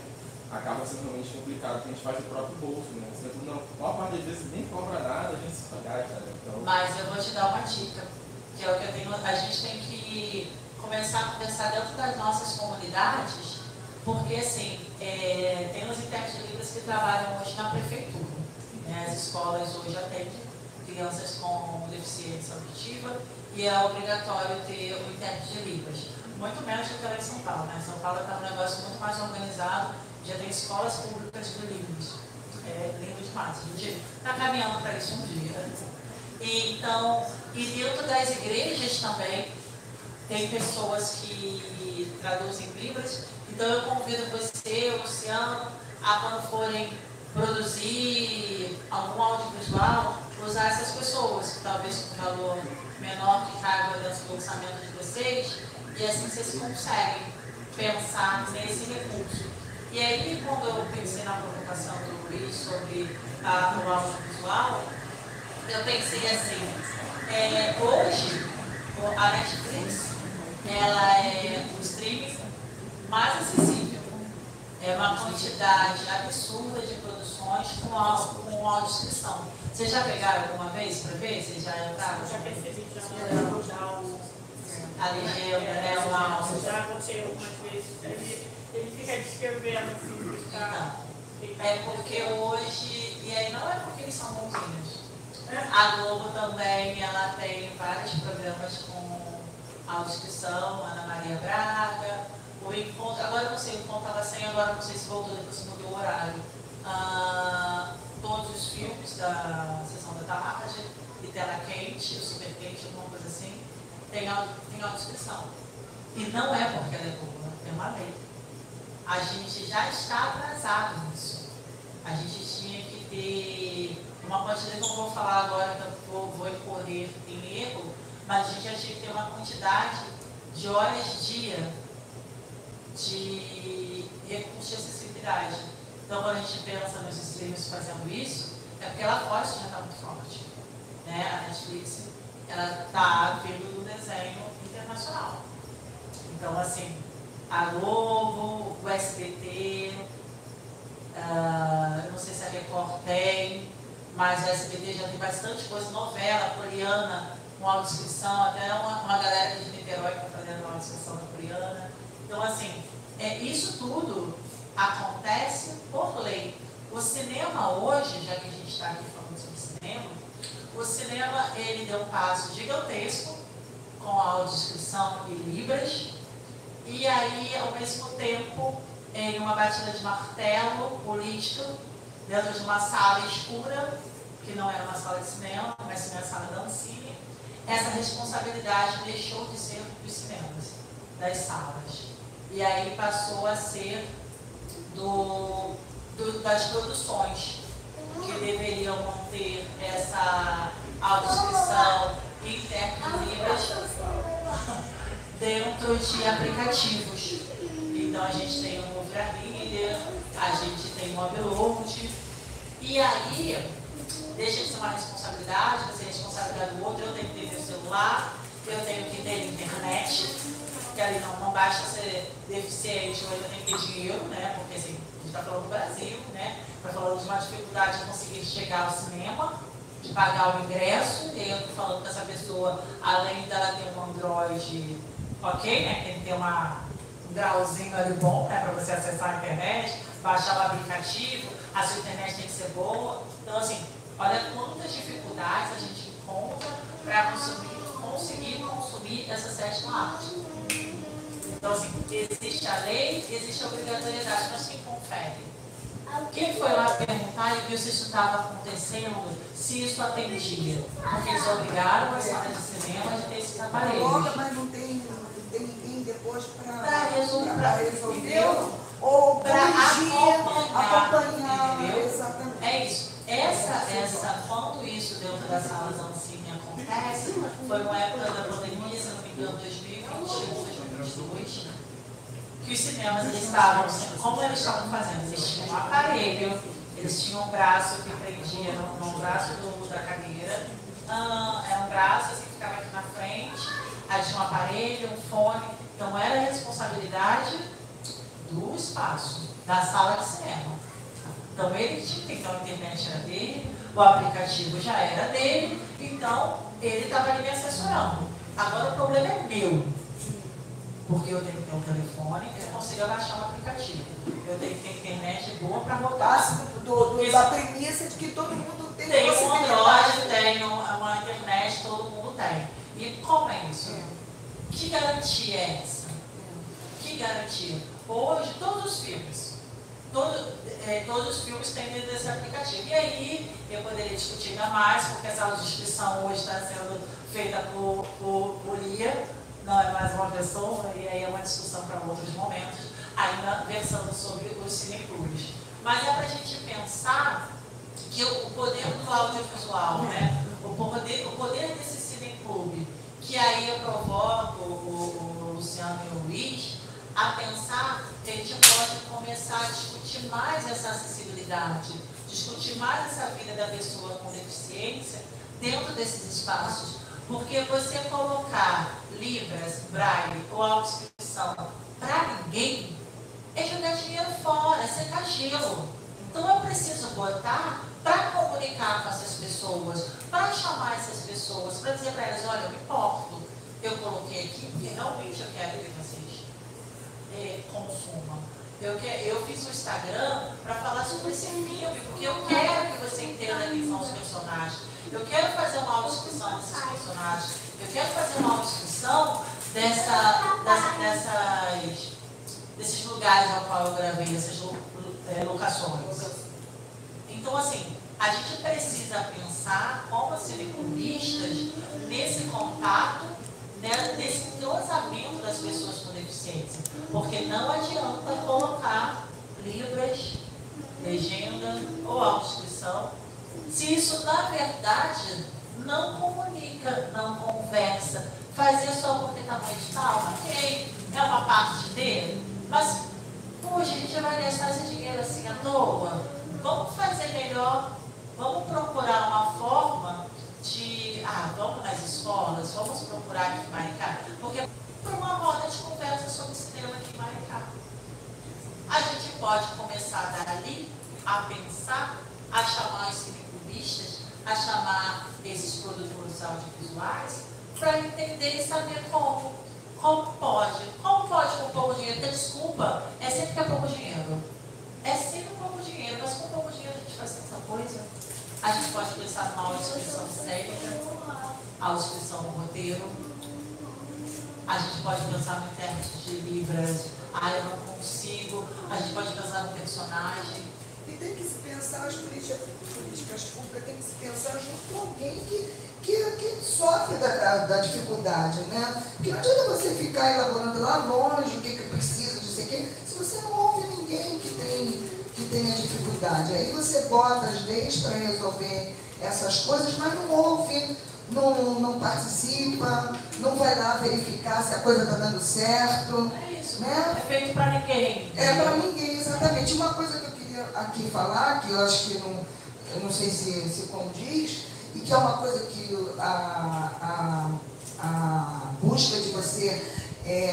acaba sendo realmente complicado, porque a gente faz o próprio bolso, né? A maior parte das vezes nem cobra nada, a gente se pagar, cara. Então... Mas eu vou te dar uma dica, que é o que eu tenho, a gente tem que começar a conversar dentro das nossas comunidades, porque assim, tem os intérpretes de Libras que trabalham hoje na prefeitura, né? As escolas hoje atendem crianças com deficiência auditiva e é obrigatório ter o intérprete de Libras. Muito menos do que lá em São Paulo, né? São Paulo está um negócio muito mais organizado, já tem escolas públicas de Libras. É lindo demais. A gente está caminhando para isso um dia. Então, e dentro das igrejas também, tem pessoas que traduzem Libras. Então, eu convido você, o Luciano, a quando forem produzir algum audiovisual, usar essas pessoas, que talvez com valor menor que caiba dentro do orçamento de vocês, e assim vocês conseguem pensar nesse recurso. E aí, quando eu pensei na provocação do Luiz sobre o audiovisual, eu pensei assim, hoje a Netflix, ela é o streaming mais acessível. É uma quantidade absurda de produções com audiodescrição. Vocês já pegaram alguma vez para ver? Vocês já entraram? Já percebi que já vou mudar a legenda, né? O áudio. Já aconteceu algumas vezes. Ele fica descrevendo assim. Então, é porque hoje, e aí não é porque eles são bonzinhos. A Globo também, ela tem vários programas com audiodescrição, Ana Maria Braga, o Encontro, agora eu não sei, o Encontro estava sem, agora não sei se voltou, depois se mudou o horário. Todos os filmes da Sessão da Tarde, e Tela Quente, o Super Quente, alguma coisa assim, tem audiodescrição. E não é porque ela é boa, é uma lei. A gente já está atrasado nisso. A gente tinha que ter uma quantidade, não vou falar agora, que eu vou incorrer em erro, mas a gente já tinha que ter uma quantidade de horas dia de recursos de acessibilidade. Então, quando a gente pensa nos streams fazendo isso, é porque lá fora isso já está muito forte. Né? A Netflix, ela está vindo do desenho internacional. Então, assim, a Globo, o SBT, eu não sei se a Record tem, mas o SBT já tem bastante coisa, novela, coreana, com audiodescrição, até uma galera de Niterói que está fazendo uma audiodescrição da coreana. Então, assim, isso tudo acontece por lei. O cinema hoje, já que a gente está aqui falando sobre cinema, o cinema ele deu um passo gigantesco com a audiodescrição e libras, e aí, ao mesmo tempo, em uma batida de martelo político, dentro de uma sala escura, que não era uma sala de cinema, mas sim uma sala de Ancine, essa responsabilidade deixou de ser dos cinemas, das salas. E aí passou a ser das produções, que deveriam manter essa audiodescrição e intérprete libras dentro de aplicativos. Então a gente tem o Movra Reader, a gente tem o Upload, e aí deixa de ser uma responsabilidade, vai ser responsabilidade do outro. Eu tenho que ter meu celular, eu tenho que ter internet, que ali não basta ser deficiente, eu ainda tenho que ter dinheiro, né? Porque assim, a gente está falando do Brasil, né? Está falando de uma dificuldade de conseguir chegar ao cinema, de pagar o ingresso, e eu estou falando que essa pessoa, além dela ter um Android, ok, né? Tem que ter um grauzinho ali bom, né? Para você acessar a internet, baixar o aplicativo, a sua internet tem que ser boa. Então, assim, olha quantas dificuldades a gente encontra para conseguir consumir essa sétima arte. Então, assim, existe a lei, existe a obrigatoriedade, mas quem confere? Quem foi lá perguntar e viu se isso estava acontecendo, se isso atendia? Porque eles obrigaram as salas de cinema a ter esses aparelhos. Mas não tem ninguém depois para resolver ou para acompanhar. Entendeu? Exatamente. É isso. Quando isso dentro das salas Ancine acontece, foi uma época da pandemia, se não me engano, 2021, 2022, que os cinemas eles estavam, como eles estavam fazendo? Eles tinham um aparelho, eles tinham um braço que prendia no braço da cadeira, era um braço assim, que ficava aqui na frente, aí tinha um aparelho, um fone, então era a responsabilidade do espaço, da sala de cinema. Então ele tinha, então a internet era dele, o aplicativo já era dele, então ele estava ali me assessorando. Agora o problema é meu, porque eu tenho que ter um telefone que eu consiga baixar um aplicativo. Eu tenho que ter internet boa para rodar. Da premissa de que todo mundo tem um Android, tem uma internet, todo mundo tem. E como é isso? Que garantia é essa? Que garantia? Hoje, todos os filmes têm dentro desse aplicativo. E aí, eu poderia discutir ainda mais, porque essa audiodescrição hoje está sendo feita por IA, não é mais uma pessoa, e aí é uma discussão para outros momentos, ainda versando sobre os cineclubes. Mas é para a gente pensar que o poder do audiovisual, né? o poder desse cineclube, que aí eu provoco o Luciano e o Luiz a pensar que a gente pode começar a discutir mais essa acessibilidade, discutir mais essa vida da pessoa com deficiência dentro desses espaços. Porque você colocar libras, braille ou audiodescrição para ninguém é jogar dinheiro fora, é secar gelo. Então eu preciso botar para comunicar com essas pessoas, para chamar essas pessoas, para dizer para elas, olha, eu me importo, eu coloquei aqui porque realmente eu quero que vocês consumam. Eu fiz um Instagram para falar sobre esse filme, porque eu quero que você entenda quem são os personagens. Eu quero fazer uma audiodescrição desses personagens. Eu quero fazer uma audiodescrição desses lugares ao qual eu gravei, dessas locações. Então, assim, a gente precisa pensar como cineclubistas nesse contato, nesse entrosamento das pessoas com deficiência. Porque não adianta colocar libras, legenda ou audiodescrição se isso, na verdade, não comunica, não conversa. Fazer só porque está mais tal, ok, é uma parte dele, mas, poxa, a gente vai gastar esse dinheiro assim à toa. Vamos fazer melhor, vamos procurar uma forma de, vamos nas escolas, vamos procurar aqui em Maricá, porque para uma roda de conversa sobre cinema aqui em Maricá. A gente pode começar dali a pensar, a chamar os cineclubistas, a chamar esses produtores audiovisuais, para entender e saber como pode com pouco dinheiro. Porque, desculpa, é sempre que é pouco dinheiro. É sempre pouco dinheiro, mas com pouco dinheiro a gente faz tanta coisa. A gente pode pensar numa audiodescrição cética, audiodescrição no roteiro. A gente pode pensar no intérprete de Libras. Eu não consigo. A gente pode pensar no personagem. E tem que se pensar, as políticas públicas tem que se pensar junto com alguém que sofre da dificuldade, né? Porque não adianta você ficar elaborando lá longe o que precisa, não sei o quê, se você não ouve ninguém que tem a dificuldade. Aí você bota as leis para resolver essas coisas, mas não ouve, não participa, não vai lá verificar se a coisa está dando certo. É isso, né? É feito para ninguém. É para ninguém, exatamente. Uma coisa que eu queria aqui falar, que eu acho que eu não sei se condiz, e que é uma coisa que a busca de você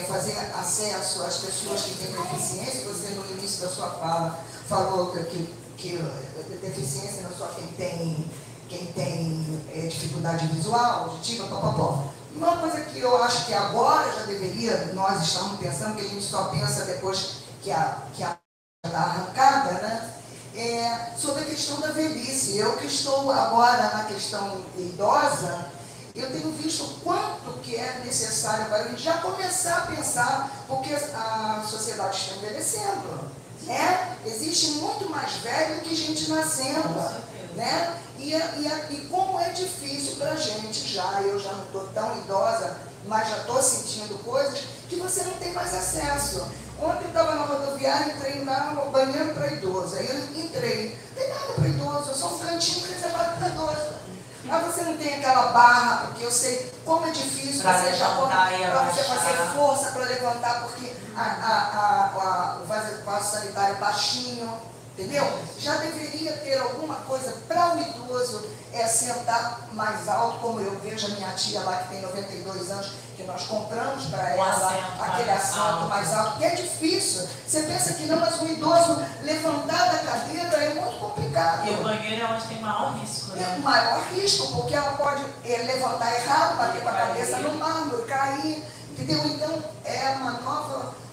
fazer acesso às pessoas que têm deficiência, você no início da sua fala falou que deficiência não é só quem tem dificuldade visual, auditiva, papapó. Uma coisa que eu acho que agora já deveria, nós estamos pensando, que a gente só pensa depois que a está arrancada, né? Sobre a questão da velhice. Eu que estou agora na questão idosa, eu tenho visto o quanto que é necessário para a gente já começar a pensar, porque a sociedade está envelhecendo, né? Existe muito mais velho que gente nascendo, né? E como é difícil para a gente eu já não estou tão idosa, mas já estou sentindo coisas que você não tem mais acesso. Ontem eu estava na rodoviária, entrei lá no banheiro para idoso. Aí eu entrei, não tem nada para idoso, eu sou um cantinho reservado para idoso. Mas você não tem aquela barra, porque eu sei como é difícil para você fazer força para levantar, porque o vaso sanitário é baixinho, entendeu? Já deveria ter alguma coisa para o idoso, sentar mais alto, como eu vejo a minha tia lá, que tem 92 anos, que nós compramos para ela aquele assento mais alto, que é difícil. Você pensa que não, mas o idoso levantar da cadeira é muito complicado. E o banheiro é onde tem maior risco, né? É o maior risco, porque ela pode levantar errado, bater com a cabeça no mármore, cair, entendeu? Então, é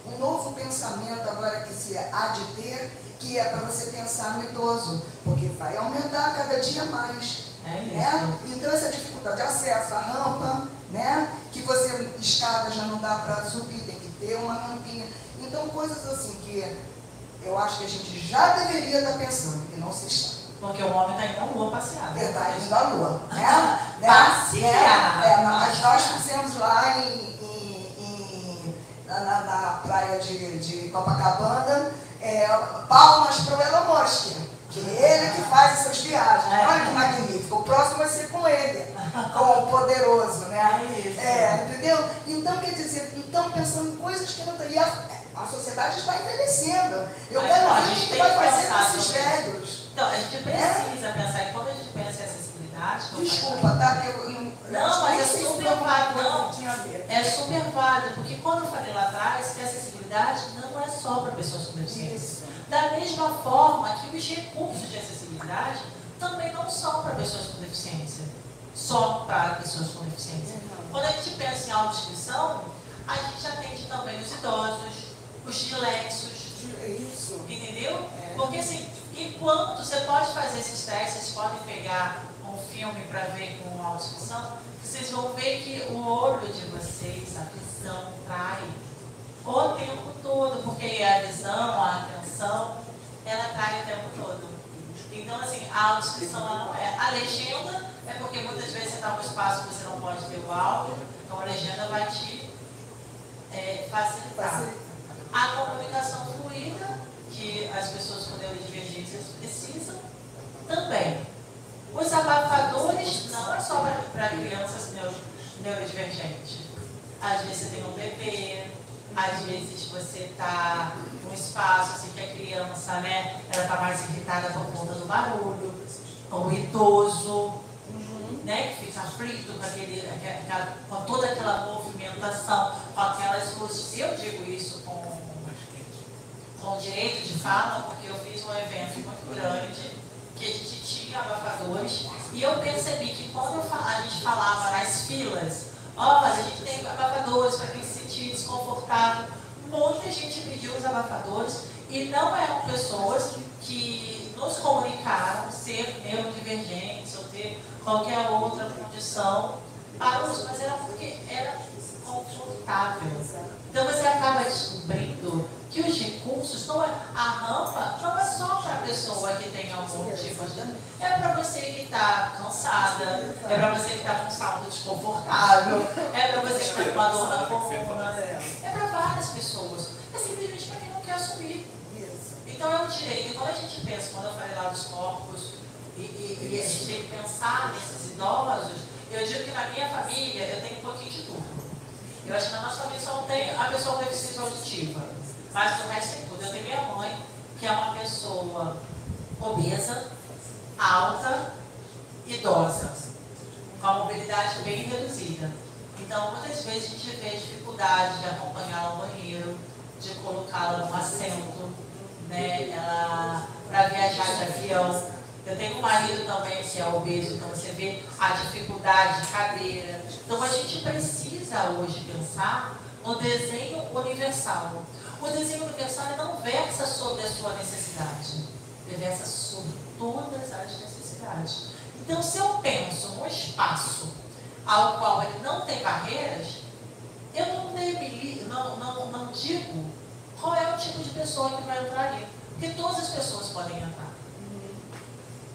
um novo pensamento agora que se há de ter, que é para você pensar no idoso, porque vai aumentar cada dia mais. Né? Então, essa dificuldade de acesso à rampa, né? Que você, escada já não dá para subir, tem que ter uma rampinha. Então, coisas assim que eu acho que a gente já deveria estar pensando, que não se está. Porque o homem está indo à lua passear. Está indo à lua. Né? Passear. Mas nós fizemos lá na praia de Copacabana, palmas para o Elon Musk, que ele que faz essas viagens. Olha que magnífico. O próximo vai ser com ele, com o poderoso, né? Entendeu? Então, quer dizer, pensando em coisas que não tem. E a sociedade está envelhecendo. Eu quero ver o que vai fazer com esses velhos. Então, a gente precisa pensar, e quando a gente pensa em acessibilidade... Desculpa, tá? Não, mas é super válido. Não, é super válido, porque quando eu falei lá atrás que a acessibilidade não é só para pessoas com deficiência. Da mesma forma que os recursos de acessibilidade também não são para pessoas com deficiência. Só para pessoas com deficiência. Quando a gente pensa em autodescrição, a gente atende também os idosos, os dilexos. Isso. Entendeu? Porque assim, enquanto você pode fazer esses testes, vocês podem pegar um filme para ver com autodescrição, vocês vão ver que o olho de vocês, a visão, trai o tempo todo, porque a visão, a atenção, ela trai o tempo todo. Então, assim, a autodescrição ela não é. A legenda é porque muitas vezes você está num espaço que você não pode ter o áudio, então a legenda vai te facilitar. A comunicação fluida, que as pessoas com neurodivergências precisam, também. Os abafadores não é só para crianças neurodivergentes. Às vezes você tem um bebê, às vezes você está num espaço assim, que a criança, né, ela está mais irritada por conta do barulho, ou o idoso, né, que fica aflito com toda aquela movimentação, com aquelas luzes. Eu digo isso com direito de fala, porque eu fiz um evento muito grande, que a gente tinha abafadores, e eu percebi que quando a gente falava nas filas, olha, a gente tem abafadores para quem se sentir desconfortável, muita gente pediu os abafadores, e não eram pessoas que nos comunicaram ser neurodivergentes ou ter qualquer outra condição para uso, mas era porque era confortável. Então você acaba descobrindo que os recursos, a rampa não é só para a pessoa que tem algum tipo de... É para você que está cansada, é para você que está com salto desconfortável, é para você que está com uma dor na coluna, é para várias pessoas. É simplesmente para quem não quer assumir. Então é um direito. E quando a gente pensa, quando eu falei lá dos corpos, e a gente tem que pensar nesses idosos, eu digo que na minha família eu tenho um pouquinho de tudo. Eu acho que na nossa família só não tem a pessoa com deficiência auditiva, mas o resto tem tudo. Eu tenho minha mãe, que é uma pessoa obesa, alta, idosa, com a mobilidade bem reduzida. Então, muitas vezes a gente vê dificuldade de acompanhá-la ao banheiro, de colocá-la num assento, né? Para viajar de avião. Eu tenho um marido também que é obeso, então você vê a dificuldade de cadeira. Então a gente precisa hoje pensar no desenho universal. O desenho universal não versa sobre a sua necessidade, ele versa sobre todas as necessidades. Então se eu penso num espaço ao qual ele não tem barreiras, eu não digo qual é o tipo de pessoa que vai entrar ali, porque todas as pessoas podem entrar.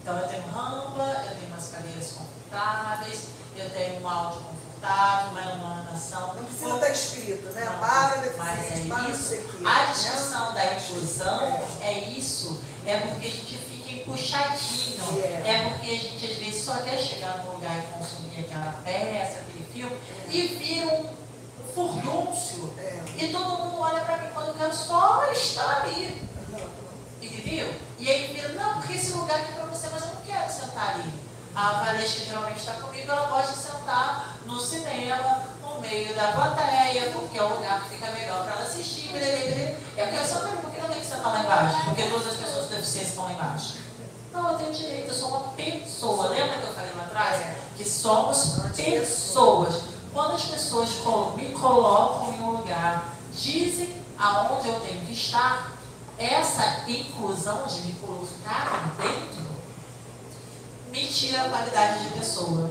Então eu tenho rampa, eu tenho umas cadeiras confortáveis, eu tenho um áudio confortável, uma iluminação. Não precisa estar escrito, né? Para deficiente, para isso aqui. A discussão da inclusão é isso, é porque a gente fica empuxadinho, é porque a gente às vezes só quer chegar num lugar e consumir aquela peça, aquele filme, e vira um furdúncio. E todo mundo olha para mim quando eu quero só estar ali. Entendeu? E aí vira, não, porque esse lugar aqui é para você, mas eu não quero sentar ali. A Valesca geralmente está comigo, ela gosta de sentar no cinema, no meio da plateia, porque é o lugar que fica melhor para ela assistir. Eu quero sentar ali, porque eu tenho que sentar lá embaixo, porque todas as pessoas com deficiência estão lá embaixo. Não, eu tenho direito, eu sou uma pessoa. Lembra que eu falei lá atrás? Que somos pessoas. Quando as pessoas me colocam em um lugar, dizem aonde eu tenho que estar, essa inclusão de me colocar dentro me tira a qualidade de pessoa.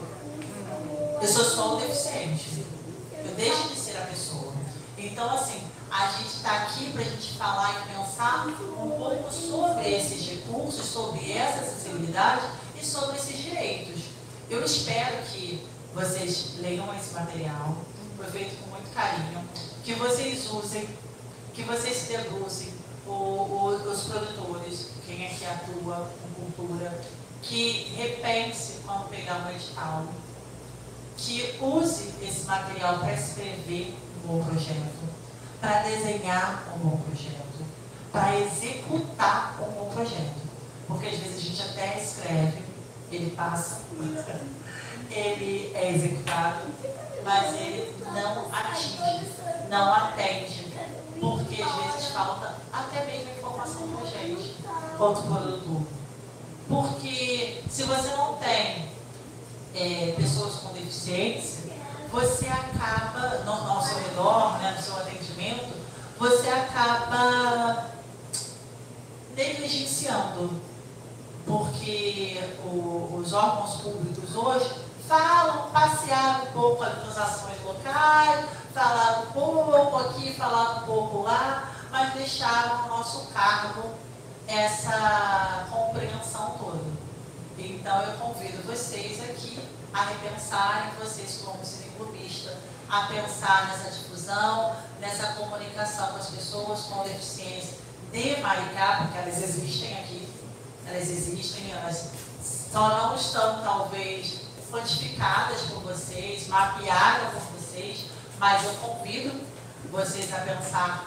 Eu sou só o deficiente. Eu deixo de ser a pessoa. Então, assim, a gente está aqui para a gente falar e pensar um pouco sobre esses recursos, sobre essa acessibilidade e sobre esses direitos. Eu espero que vocês leiam esse material, foi feito com muito carinho, que vocês usem, que vocês se debrucem, os produtores, quem é que atua com cultura, que repense quando pegar um edital, que use esse material para escrever um bom projeto, para desenhar um bom projeto, para executar um bom projeto. Porque às vezes a gente até escreve, ele passa, ele é executado, mas ele não atinge, não atende, porque às vezes falta até mesmo informação para a gente, quanto produtor. Porque se você não tem pessoas com deficiência, você acaba, no seu redor, né, no seu atendimento, você acaba negligenciando. Porque os órgãos públicos hoje passearam um pouco ali nas ações locais, falaram um pouco aqui, falaram um pouco lá, mas deixaram ao nosso cargo essa compreensão toda. Então eu convido vocês aqui a repensarem, vocês como cineclubistas, a pensar nessa difusão, nessa comunicação com as pessoas com deficiência de Maricá, porque elas existem aqui, elas só não estão talvez quantificadas por vocês, mapeadas por vocês, mas eu convido vocês a pensar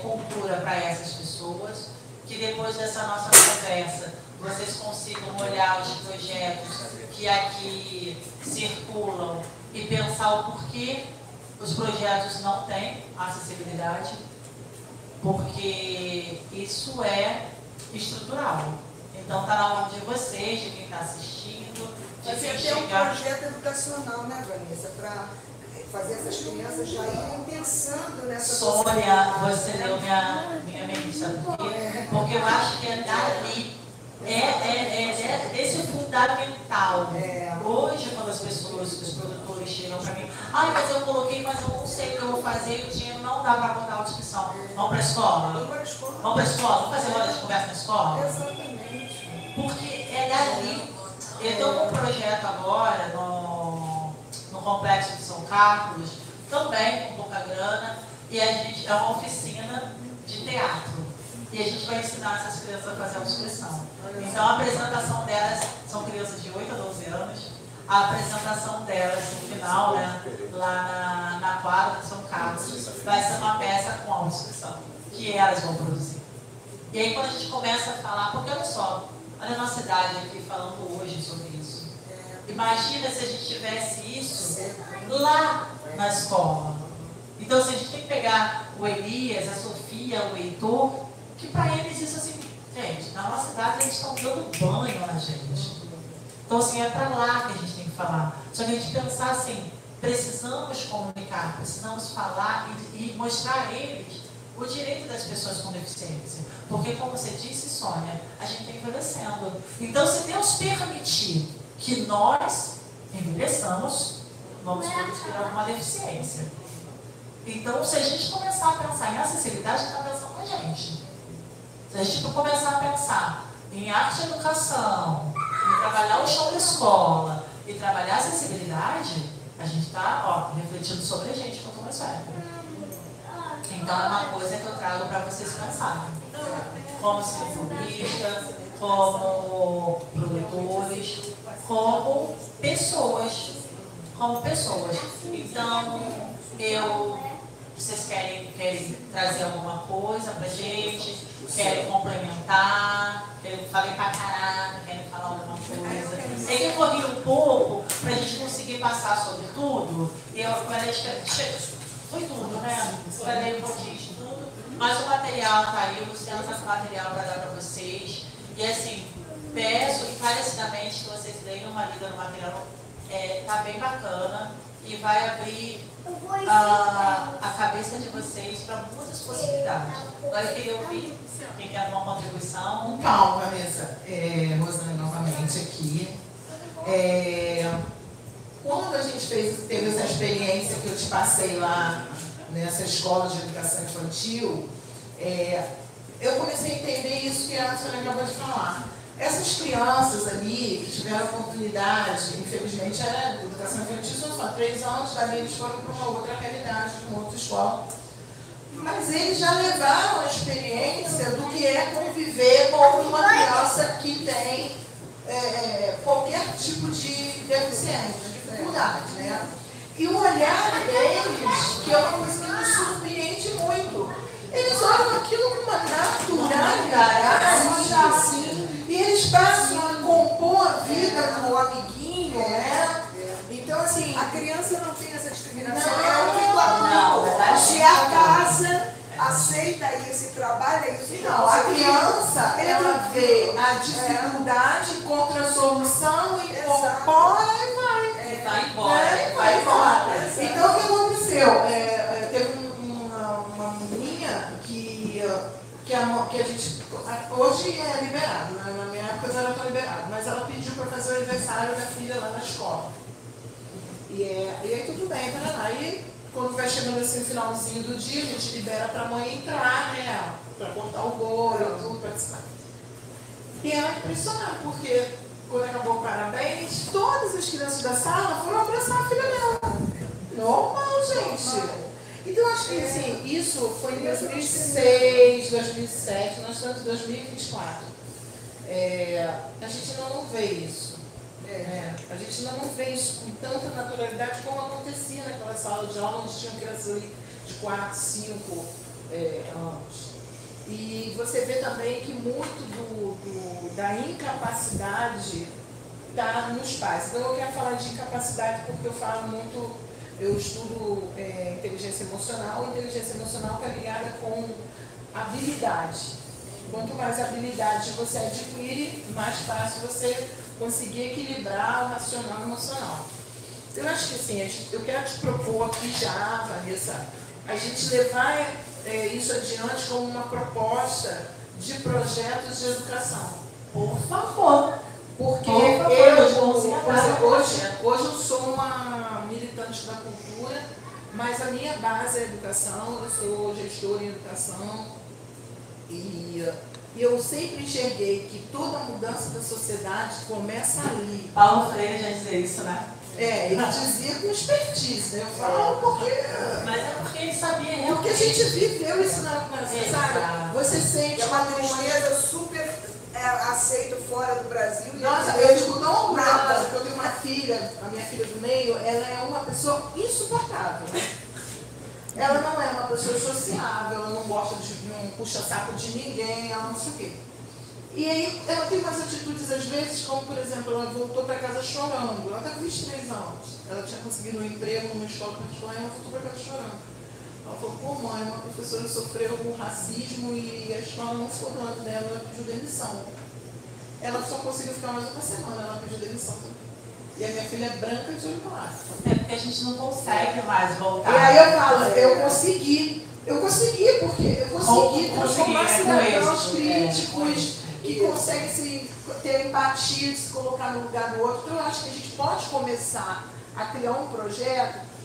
cultura para essas pessoas, que depois dessa nossa conversa vocês consigam olhar os projetos que aqui circulam e pensar o porquê os projetos não têm acessibilidade, porque isso é estrutural. Então está na mão de vocês, de quem está assistindo, de Mas quem tem um chegar... projeto educacional, né, Vanessa, para fazer essas crianças já irem pensando nessa Sônia, você leu minha mente, sabe por quê? Porque eu acho que é dali É esse fundamental. Hoje, quando as pessoas, os produtores chegam para mim, mas eu coloquei, mas eu não sei o que eu vou fazer, e o dinheiro não dá para contar a inscrição. Vamos para a escola? Vamos para a escola? Vamos fazer roda de conversa na escola? Exatamente. Porque é dali. Eu estou com um projeto agora no Complexo de São Carlos, também com pouca grana, e a gente é uma oficina de teatro. E a gente vai ensinar essas crianças a fazer a inscrição. Então a apresentação delas, são crianças de 8 a 12 anos, a apresentação delas no final, né, lá na quadra de São Carlos, vai ser uma peça com a inscrição, que elas vão produzir. E aí quando a gente começa a falar, porque olha só, olha a nossa idade aqui falando hoje sobre isso. Imagina se a gente tivesse isso lá na escola. Então, se a gente tem que pegar o Elias, a Sofia, o Heitor, que para eles isso assim, gente, na nossa idade eles estão dando banho na gente. Então, assim, é para lá que a gente tem que falar. Só que a gente pensar assim, precisamos comunicar, precisamos falar e mostrar a eles o direito das pessoas com deficiência. Porque, como você disse, Sônia, a gente está envelhecendo. Então, se Deus permitir que nós envelheçamos, vamos todos ter alguma deficiência. Então, se a gente começar a pensar em acessibilidade, está pensando com a gente. Se a gente começar a pensar em arte e educação, em trabalhar o chão da escola e trabalhar a acessibilidade, a gente está refletindo sobre a gente quanto mais velho. Então, é uma coisa que eu trago para vocês pensarem. Como cinefonistas, como produtores, como pessoas. Então, vocês querem trazer alguma coisa pra gente? Querem complementar? Falei pra caraca, querem falar alguma coisa? Tem que correr um pouco pra gente conseguir passar sobre tudo. Foi tudo, né? Falei um pouquinho de tudo. Mas o material tá aí, o Luciano tá com material para dar para vocês. E assim, peço encarecidamente que vocês deem uma lida no material. Tá bem bacana e vai abrir a cabeça de vocês para muitas possibilidades. Agora eu queria ouvir quem quer dar uma contribuição. Calma, Vanessa. Rosana novamente aqui. Quando a gente teve essa experiência que eu te passei lá nessa escola de educação infantil, eu comecei a entender isso que a senhora acabou de falar. Essas crianças ali que tiveram a oportunidade, infelizmente era educação infantil, são só 3 anos, dali eles foram para uma outra realidade, para uma outra escola. Mas eles já levaram a experiência do que é conviver com uma criança que tem qualquer tipo de deficiência, dificuldade, né? E o olhar deles, que é uma coisa que nos surpreende muito, eles olham aquilo com uma naturalidade, assim, e eles passam a compor a vida do amiguinho, né? Então, assim, a criança não tem essa discriminação. Não. Se a casa aceita isso e trabalha isso. Não, a criança, ela vê a dificuldade, encontra a solução, incorpora e vai. Vai embora. Então, o que aconteceu? Teve uma menininha que a gente, hoje é liberado, né? Na minha época não era tão liberado, mas ela pediu para fazer o aniversário da filha lá na escola. E aí tudo bem, aí quando vai chegando assim no finalzinho do dia, a gente libera para a mãe entrar, né? Para cortar o bolo e tudo, participar. E ela é impressionada, porque quando acabou o parabéns, todas as crianças da sala foram abraçar a filha dela. Normal, gente. Então, acho que assim, isso foi em 2006, 2007, nós estamos em 2024. A gente ainda não vê isso. A gente ainda não vê isso com tanta naturalidade como acontecia naquela sala de aula, onde tinham crianças ali de 4, 5 anos. E você vê também que muito da incapacidade está nos pais. Então, eu quero falar de incapacidade porque eu falo muito. Eu estudo inteligência emocional. Inteligência emocional está ligada com habilidade. Quanto mais habilidade você adquire, mais fácil você conseguir equilibrar o racional e o emocional. Eu acho que assim, eu quero te propor aqui já, Vanessa, a gente levar isso adiante como uma proposta de projetos de educação. Por favor. Porque hoje eu sou uma militante da cultura, mas a minha base é a educação, eu sou gestora em educação e eu sempre enxerguei que toda mudança da sociedade começa ali. Paulo Freire já dizia isso, né? Ele dizia com expertise, né? Eu falo porque... Mas é porque ele sabia realmente. Porque a gente viveu isso na sabe? Você sente uma tristeza super aceita fora do Brasil. Nossa, eu digo tão nada, porque eu tenho uma filha, a minha filha do meio, ela é uma pessoa insuportável. Ela não é uma pessoa sociável, ela não gosta não puxa saco de ninguém, ela não sei o quê. E aí ela tem umas atitudes às vezes, como por exemplo, ela voltou para casa chorando. Ela está com 23 anos. Ela tinha conseguido um emprego numa escola particular e ela voltou para casa chorando. Ela falou, pô mãe, uma professora sofreu um racismo e a escola não ficou do lado dela, ela pediu demissão. Ela só conseguiu ficar mais uma semana, ela pediu demissão. E a minha filha é branca de olho claro. É porque a gente não consegue mais voltar. E aí eu falo, eu consegui porque eu consegui transformar cidadãos críticos, que conseguem ter empatia, de se colocar no lugar do outro. Então eu acho que a gente pode começar a criar um projeto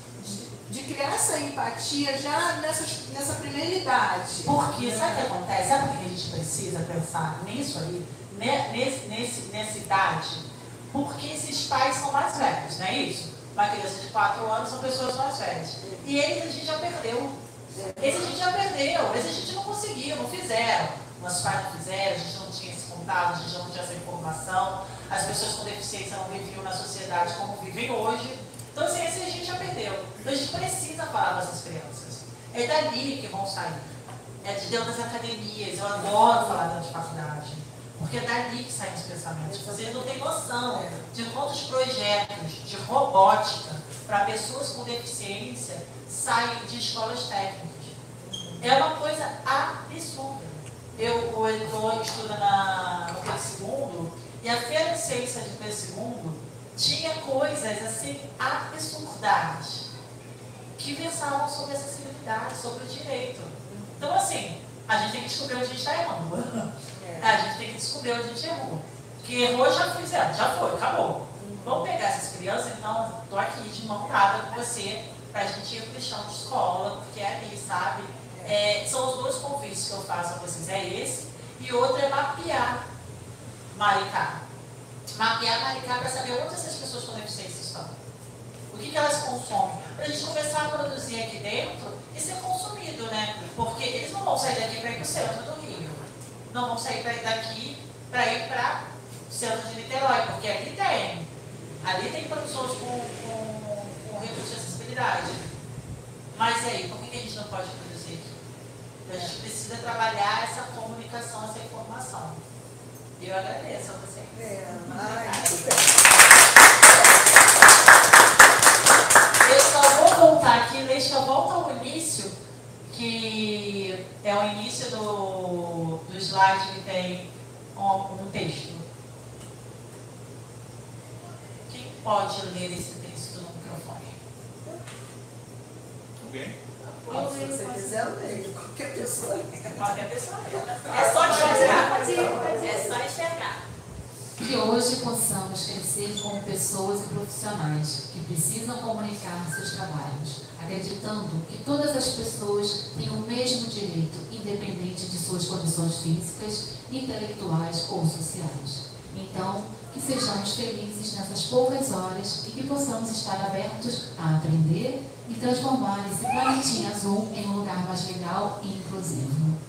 de criar essa empatia já nessa primeira idade. Porque, sabe o que acontece? Sabe por que a gente precisa pensar nisso aí, nessa idade? Porque esses pais são mais velhos, não é isso? Uma criança de 4 anos são pessoas mais velhas. E eles a gente já perdeu. Esse a gente não conseguiu, não fizeram. Nossos pais não fizeram, a gente não tinha esse contato, a gente não tinha essa informação. As pessoas com deficiência não viviam na sociedade como vivem hoje. Então, assim, esse a gente já perdeu. Então, a gente precisa falar dessas crianças. É dali que vão sair. É de dentro das academias. Eu adoro falar dentro de faculdade. Porque é dali que saem os pensamentos. Vocês não têm noção de quantos projetos de robótica para pessoas com deficiência saem de escolas técnicas. É uma coisa absurda. Eu estudo no Pedro II e a Feira de Ciências de Pedro II tinha coisas assim absurdas que pensavam sobre acessibilidade, sobre o direito. Então, assim, a gente tem que descobrir onde a gente está errando. A gente tem que descobrir onde a gente errou. Que errou, já fizeram, já foi, acabou. Vamos pegar essas crianças, então, estou aqui de mão dada com você, para a gente ir para o chão de escola, porque é ali, sabe? São os dois convites que eu faço a vocês, é esse, e outro é mapear Maricá. Mapear Maricá para saber onde essas pessoas com deficiência estão. O que elas consomem. Para a gente começar a produzir aqui dentro e ser consumido, né? Porque eles não vão sair daqui para ir para o centro do Rio. Não vão sair daqui para ir para o centro de Niterói, porque ali tem produções com recursos de acessibilidade. Mas aí, por que a gente não pode produzir aqui? A gente precisa trabalhar essa comunicação, essa informação. E eu agradeço a vocês. Eu só vou voltar aqui, deixa eu voltar ao início, que é o início do slide que tem um texto. Quem pode ler esse texto no microfone? Alguém? Se você quiser, eu leio. Qualquer pessoa lê. Qualquer pessoa lê. É só enxergar. É só enxergar. Que hoje possamos crescer como pessoas e profissionais que precisam comunicar seus trabalhos, acreditando que todas as pessoas têm o mesmo direito, independente de suas condições físicas, intelectuais ou sociais. Então, que sejamos felizes nessas poucas horas e que possamos estar abertos a aprender e transformar esse planetinha azul em um lugar mais legal e inclusivo.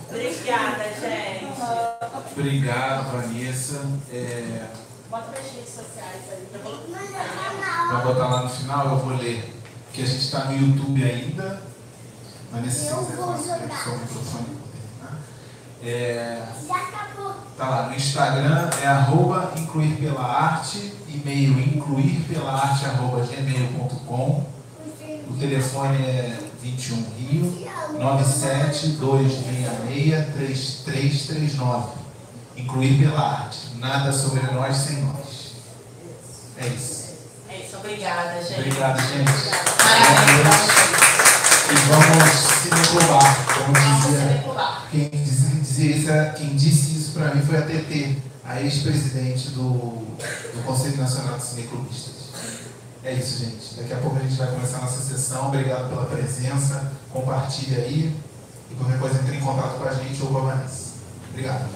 Obrigada, gente. Obrigado, Vanessa. Bota para as redes sociais aí. Vai botar lá no final, eu vou ler. Porque a gente está no YouTube ainda. Vanessa, se quiser fazer o microfone. Tá lá, no Instagram é @incluirpelaarte, e-mail incluirpelaarte@gmail.com. O telefone é 21 Rio 972663339. Incluir pela arte. Nada sobre nós sem nós. É isso. É isso. Obrigada, gente. Obrigado, gente. Parabéns. E vamos cineclubar, quem disse isso para mim foi a TT, a ex-presidente do Conselho Nacional de Cineclubistas. É isso, gente. Daqui a pouco a gente vai começar a nossa sessão. Obrigado pela presença. Compartilhe aí. E qualquer coisa, entre em contato com a gente ou com a Vanessa. Obrigado.